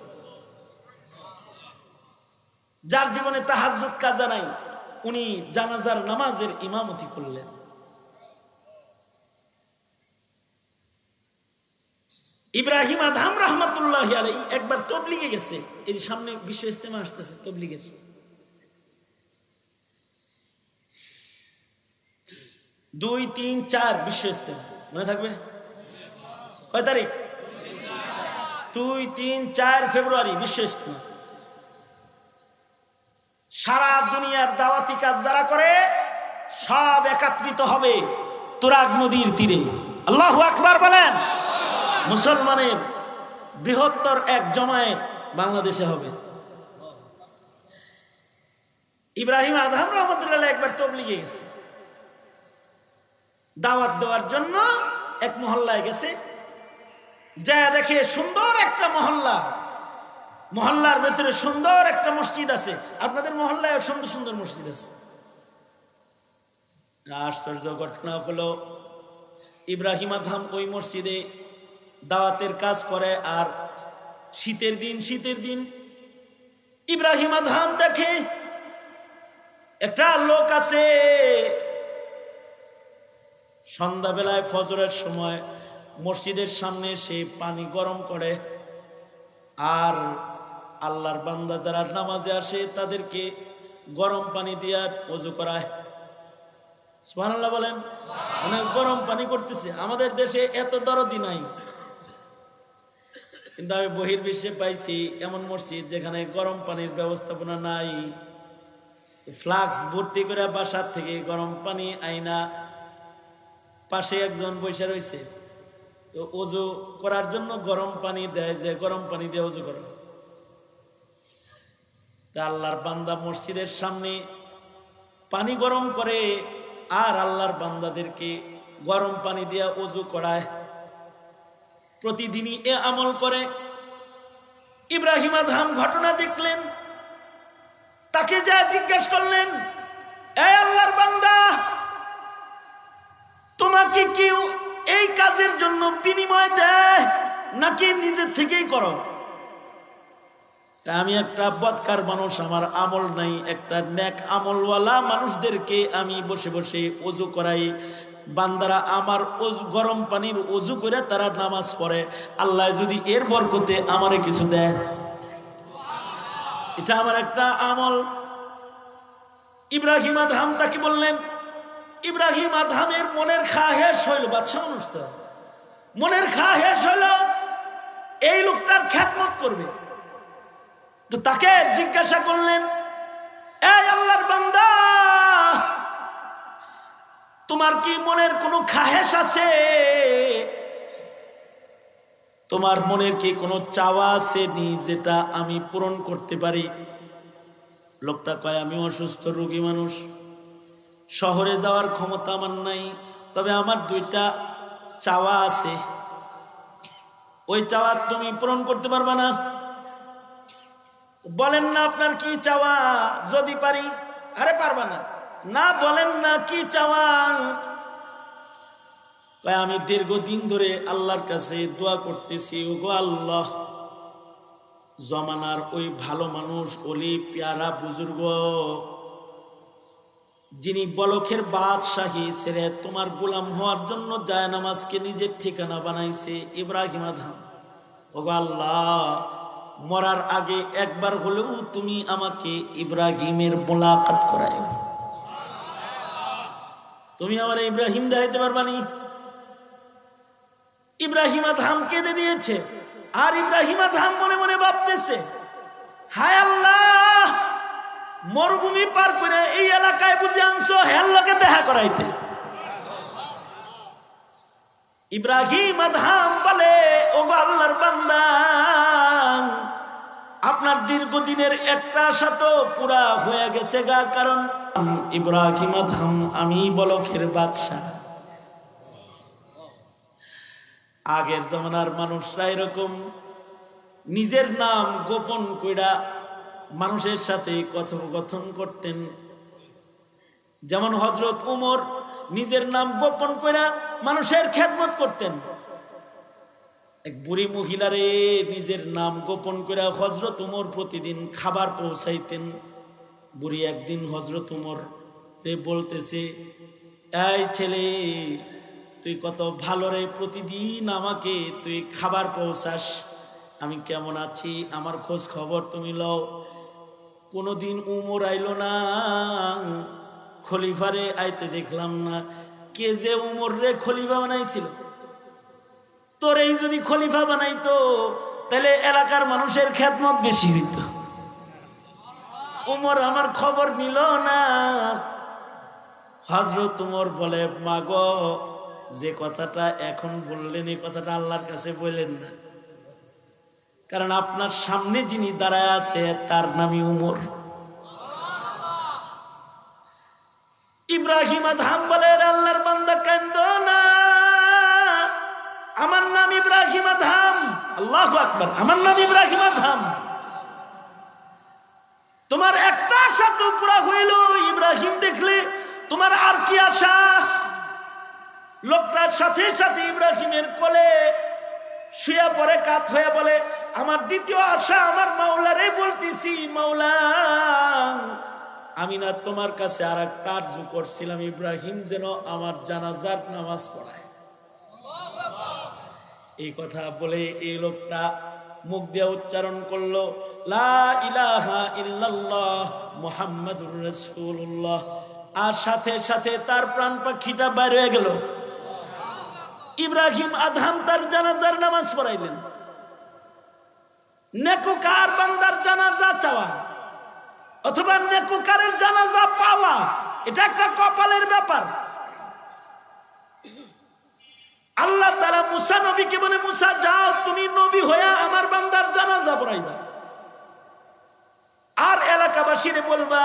যার জীবনে তাহাজ্জুদ কাজা নাই, উনি জানাজার নামাজের ইমামতি করলেন। ইব্রাহিম আদহাম রহমতুল্লাহ আলাইহি একবার তবলিগে গেছে। এই সামনে বিশ্ব ইজতেমা আসতেছে তবলিগের, 2, 3, 4 বিশ্ব ইজতেমা মনে থাকবে? কয় তারিখ? 2, 3, 4 ফেব্রুয়ারি বিশ্ব ইজতেমা। সারা দুনিয়ার দাওয়াতি কাজ যারা করে সব একত্রিত হবে তুরাগ নদীর তীরে। আল্লাহু আকবার বলেন। মুসলমানের বৃহত্তর এক জমায়েত বাংলাদেশে হবে। ইব্রাহিম আদহাম রহমতুল্লাহ একবার তবলিগে গেছে, দাওয়াত দেওয়ার জন্য এক মহল্লায় গেছে। যা দেখে সুন্দর একটা মহল্লা, মহল্লার ভেতরে সুন্দর একটা মসজিদ আছে। আপনাদের মহল্লায় সুন্দর সুন্দর মসজিদ আছে। আশ্চর্য ঘটনা হলো, ইব্রাহিম আদহাম ওই মসজিদে দাওয়াতের কাজ করে। আর শীতের দিন ইব্রাহিম আদহাম দেখে একটা লোক আছে, সন্ধ্যাবেলায় ফজরের সময় মসজিদের সামনে সে পানি গরম করে আর আল্লাহর বান্দা যারা নামাজে আসে তাদেরকে গরম পানি দিয়ে ওযু করায়। সুবহানাল্লাহ বলেন। অনেক গরম পানি করতেছে। আমাদের দেশে এত দরদি নাই, কিন্তু আমি বহির্বিশ্বে পাইছি এমন মসজিদ যেখানে গরম পানির ব্যবস্থাপনা নাই। ফ্লাক্স ভর্তি করে বাসার থেকে গরম পানি আইনা পাশে একজন বসে রয়েছে, তো ওযু করার জন্য গরম পানি দেয়, যে গরম পানি দিয়ে ওযু করো। তা আল্লাহর বান্দা মসজিদের সামনে পানি গরম করে আর আল্লাহর বান্দাদেরকে গরম পানি দিয়ে ওযু করায়। প্রতিদিনই এ আমল করে। ইব্রাহিম আদহাম ঘটনা দেখলেন, তাকে যা জিজ্ঞেস করলেন, এ আল্লাহর বান্দা, তোমাকে কি এই কাজের জন্য বিনিময় দেয় নাকি নিজের থেকেই করো? আমি একটা বদকার মানুষ, আমার আমল নাই। একটা নেক আমলওয়ালা মানুষদেরকে আমি বসে বসে ওযু করাই। বান্দারা আমার গরম পানির ওযু করে তারা নামাজ পড়ে। আল্লাহ যদি এর বরকতে আমারে কিছু দেয়, এটা আমার একটা আমল। ইব্রাহিম আদহাম তাকে বললেন। ইব্রাহিম আদহামের মনের খাহেশ হইল, বাদশা মানুষ তো মনের খাহেশ হইল এই লোকটার খেদমত করবে। তো তাকে জিজ্ঞাসা করলেন, এই আল্লাহর বান্দা, তোমার কি মনের কোনো খাহেশ আছে? তোমার মনের কি কোনো চাওয়া আছে নি যেটা আমি পূরণ করতে পারি? লোকটা কয়, আমি অসুস্থ রোগী মানুষ, শহরে যাওয়ার ক্ষমতা আমার নাই, তবে আমার 2টা চাওয়া আছে। ওই চাওয়া তুমি পূরণ করতে পারবা না? বলেন না আপনার কি চাওয়া, যদি পারি। আরে পারবা না? না, বলেন না কি চাওয়া। আমি দীর্ঘদিন ধরে আল্লাহর কাছে দোয়া করতেছি, ওগো আল্লাহ, জমানার ওই ভালো মানুষ, ওলি পেয়ারা বুজুর্গ, যিনি বলখের বাদশাহী ছেড়ে তোমার গোলাম হওয়ার জন্য জায়নামাজকে নিজের ঠিকানা বানাইছে, ইব্রাহিম আদহাম, ওগো আল্লাহ, মরার আগে একবার হলেও তুমি আমাকে ইব্রাহিমের মোলাকাত করাইও। তুমি আমার ইব্রাহিম দেখাইতে পারবানি? ইব্রাহিম আদহাম কেঁদে দিয়েছে। আর ইব্রাহিম আদহাম মনে মনে ভাবতেছে, হায় আল্লাহ, মরুভূমি পার করে এই এলাকায় বুঝে আনছো হের লগে দেখা করাইতে। ইব্রাহিম আদহাম বলে, ওগো আল্লাহর বান্দা, আপনার দীর্ঘদিনের একটা আশা তো পুরা হয়ে গেছে গা। কারণ ইব্রাহিম আদহাম, আমি বলখের বাদশাহ। আগের জমানার মানুষরা এরকম নিজের নাম গোপন কইরা মানুষের সাথে কথোপকথন করতেন। যেমন হযরত উমর নিজের নাম গোপন কইরা মানুষের খেদমত করতেন। এক বুড়ি মহিলারে নিজের নাম গোপন করে হযরত উমর প্রতিদিন খাবার পৌঁছাইতেন। বুড়ি একদিন হযরত উমর রে বলতেছে, এই ছেলে, তুই কত ভালো রে, প্রতিদিন আমাকে তুই খাবার পৌঁছাস, আমি কেমন আছি আমার খোঁজ খবর তুমি লও। কোনোদিন উমর আইলো না, খলিফারে আইতে দেখলাম না। কে যে উমর রে খলিফা বানাইছিল? তোর এই যদি খলিফা বানাইতো তাহলে এলাকার মানুষের খেদমত বেশি হইত। উমর আমার খবর নিল না। হযরত উমর বলে, মাগো, যে কথাটা এখন বললেন এই কথাটা আল্লাহর কাছে বললেন না, কারণ আপনার সামনে যিনি দাঁড়ায় আছে তার নামই উমর। ইব্রাহিম আদহাম বলে, আল্লাহর বান্দা কান্দো না, আমার নাম ইব্রাহিম আদহাম। আল্লাহু আকবার, আমার নাম ইব্রাহিম আদহাম। তোমার একটা আশা তো পুরা হইল, ইব্রাহিম দেখলে তোমার আর কি আশা? লোকটার সাথে সাথে ইব্রাহিমের কোলে শুয়ে পড়ে কাত হয়ে বলে, আমার দ্বিতীয় আশা আমার মাওলারে বলতেছি, মাওলা, আমি না তোমার কাছে আর একটা আরজু করছিলাম, ইব্রাহিম যেন আমার জানাজার নামাজ পড়ায়। এই কথা বলে এই লোকটা মুখ দিয়ে উচ্চারণ করলো, লা ইলাহা ইল্লাল্লাহ মুহাম্মাদুর রাসূলুল্লাহ। আর সাথে সাথে তার প্রাণ পাখিটা বাইরে হয়ে গেল। ইব্রাহিম আদহাম তার জানাজার নামাজ পড়াইলেন। নেককার বান্দার জানাজা চাওয়া অথবা নেককারের জানাজা পাওয়া, এটা একটা কপালের ব্যাপার। আল্লাহ তাআলা মুসা নবীকে বলে, মুসা যাও, তুমি নবী হইয়া আমার বান্দার জানাজা পড়াইবা। আর এলাকাবাসীরে বলবা,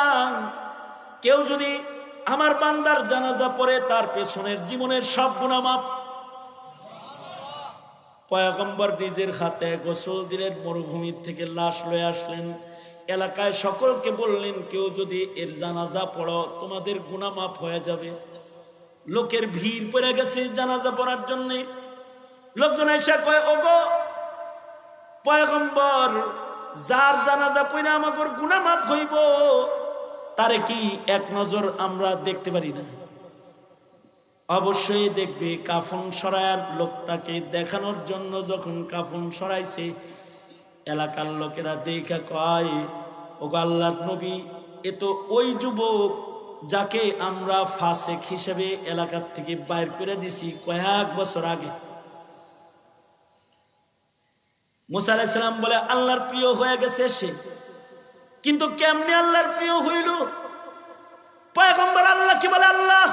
কেউ যদি আমার বান্দার জানাজা পড়ে তার পেছনের জীবনের সব গুনাহ মাফ। পয়গম্বর নিজের হাতে গোসল দিলেন, মরুভূমির থেকে লাশ লয়ে আসলেন, এলাকায় সকলকে বললেন, কেউ যদি এর জানাজা পড়ো তোমাদের গুনাহ মাফ হয়ে যাবে। লোকের ভিড় পড়ে গেছে জানাজা পড়ার জন্য। লোকজন এসে কয়, ওগো পয়গম্বর, যার জানাজা পড়ে আমাদের গুনাহ মাফ হইব, তারে কি এক নজর আমরা দেখতে পারি না? অবশ্যই দেখবে। কাফন সরায়ার লোকটাকে দেখানোর জন্য যখন কাফন সরাইছে, এলাকার লোকেরা দেখা কয়, ওগো আল্লাহর নবী, এ তো ওই যুবক যাকে আমরা ফাসেক হিসেবে এলাকার থেকে বাইর করে দিছি কয়েক বছর আগে। মুসা আলাইহিস সালাম বলে, আল্লাহর প্রিয় হয়ে গেছে সে। কিন্তু কেমনে আল্লাহর প্রিয় হইল? পয়গম্বর আল্লাহ কি বলে, আল্লাহ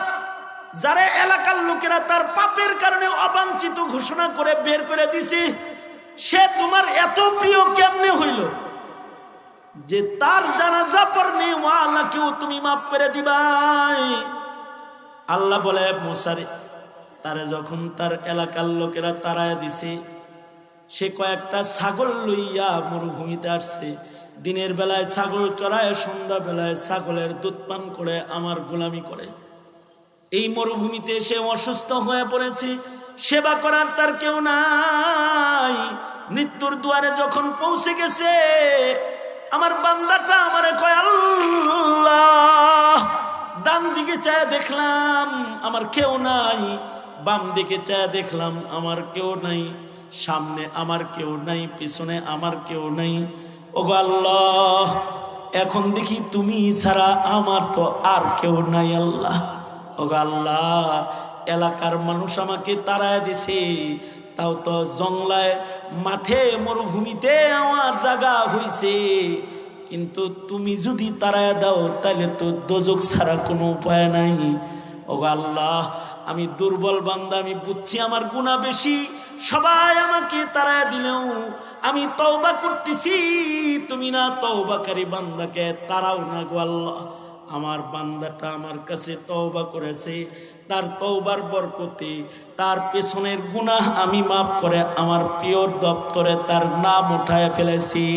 যারা এলাকার লোকেরা তার পাপের কারণে অবাঞ্ছিত ঘোষণা করে বের করে দিছে, সে তোমার এত প্রিয় কেমনে হইল যে তার জানাজা পড়নে ওয়ালাকেও তুমি মাফ করে দিবাই? আল্লাহ বলে, মুসারে, তারে যখন তার এলাকার লোকেরা তাড়ায় দিছে, সে কয়েকটা ছাগল লইয়া মরুভূমিতে আসছে। দিনের বেলায় ছাগল চড়ায়, সন্ধ্যা বেলায় ছাগলের দুধ পান করে আমার গোলামি করে। এই মরুভূমিতে সে অসুস্থ হয়ে পড়েছে, সেবা করার তার কেউ নাই। মৃত্যুর দুয়ারে যখন পৌঁছে গেছে, আমার বান্দাটা আমারে কয়, আল্লাহ, ডান দিকে চায় দেখলাম আমার কেউ নাই, বাম দিকে চায় দেখলাম আমার কেউ নাই, সামনে আমার কেউ নাই, পিছনে আমার কেউ নাই। ওগো আল্লাহ, এখন দেখি তুমি ছাড়া আমার তো আর কেউ নাই। আল্লাহ, ওগো আল্লাহ, এলাকার মানুষ আমাকে তাড়ায় দিছে, তাও তো জংলায় মাঠে মরুভূমিতে আমার জায়গা হইছে, কিন্তু তুমি যদি তাড়ায় দাও তাহলে তো দোজক ছাড়া কোনো উপায় নাই। ওগো আল্লাহ, আমি দুর্বল বান্দা, আমি বুঝছি আমার গুনাহ বেশি, সবাই আমাকে তাড়ায় দিলেও আমি তওবা করতেছি, তুমি না তওবাকারী বান্দাকে তাড়াও না গো আল্লাহ। আমার বান্দাটা আমার কাছে তওবা করেছে, তার তওবার বরকতে তার পেছনের গুনাহ আমি মাফ করে আমার প্রিয়র দপ্তরে তার নাম উঠায় ফেলেছি,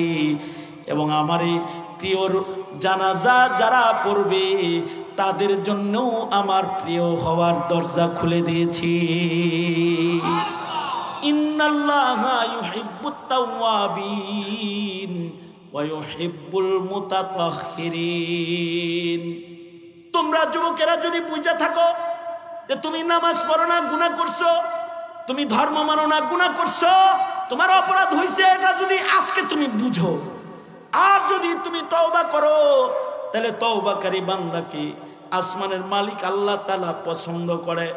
এবং আমার এই প্রিয়র জানাজা যারা পড়বে তাদের জন্যও আমার প্রিয় হওয়ার দরজা খুলে দিয়েছি। ইন্নাল্লাহা ইউহিব্বুত তাওয়াবিন ওয়া ইউহিব্বুল মুতাতাহহিরিন। তোমরা যুবকেরা যদি বুঝা থাকো যে তুমি নামাজ পড়ো না গুনাহ করছো, তুমি ধর্ম মানো না গুনাহ করছো, তোমার অপরাধ হইছে, এটা যদি আজকে তুমি বুঝো, আর যদি তুমি তওবা করো, তাহলে তওবাকারী বান্দাকে আসমানের মালিক আল্লাহ তাআলা পছন্দ করে।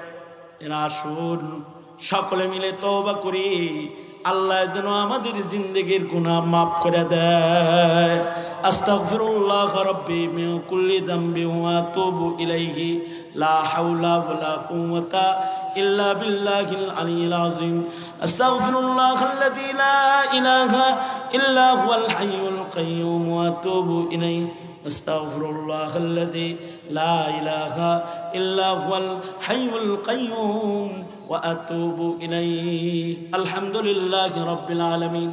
এরা আসুন সকলে মিলে তওবা করি, আল্লাহ যেন আমাদের জিন্দেগির গুনাহ মাফ করে দেয়। আস্তাগফিরুল্লাহ রাব্বি মিন কুল্লি যামবি ওয়া আতুবু ইলাইহি লা হাওলা ওয়ালা কুওয়াতা ইল্লা বিল্লাহিল আলিয়্যিল আযীম। আস্তাগফিরুল্লাহাল্লাযী লা ইলাহা ইল্লা হুয়াল হাইয়ুল কাইয়্যুম ওয়া আতুবু ইলাইহি। আস্তাগফিরুল্লাহাল্লাযী লা ইলাহা ইল্লা হুয়াল হাইয়ুল কাইয়্যুম ওয়া আতুবু ইলাইহি। আলহামদুলিল্লাহি রাব্বিল আলামিন।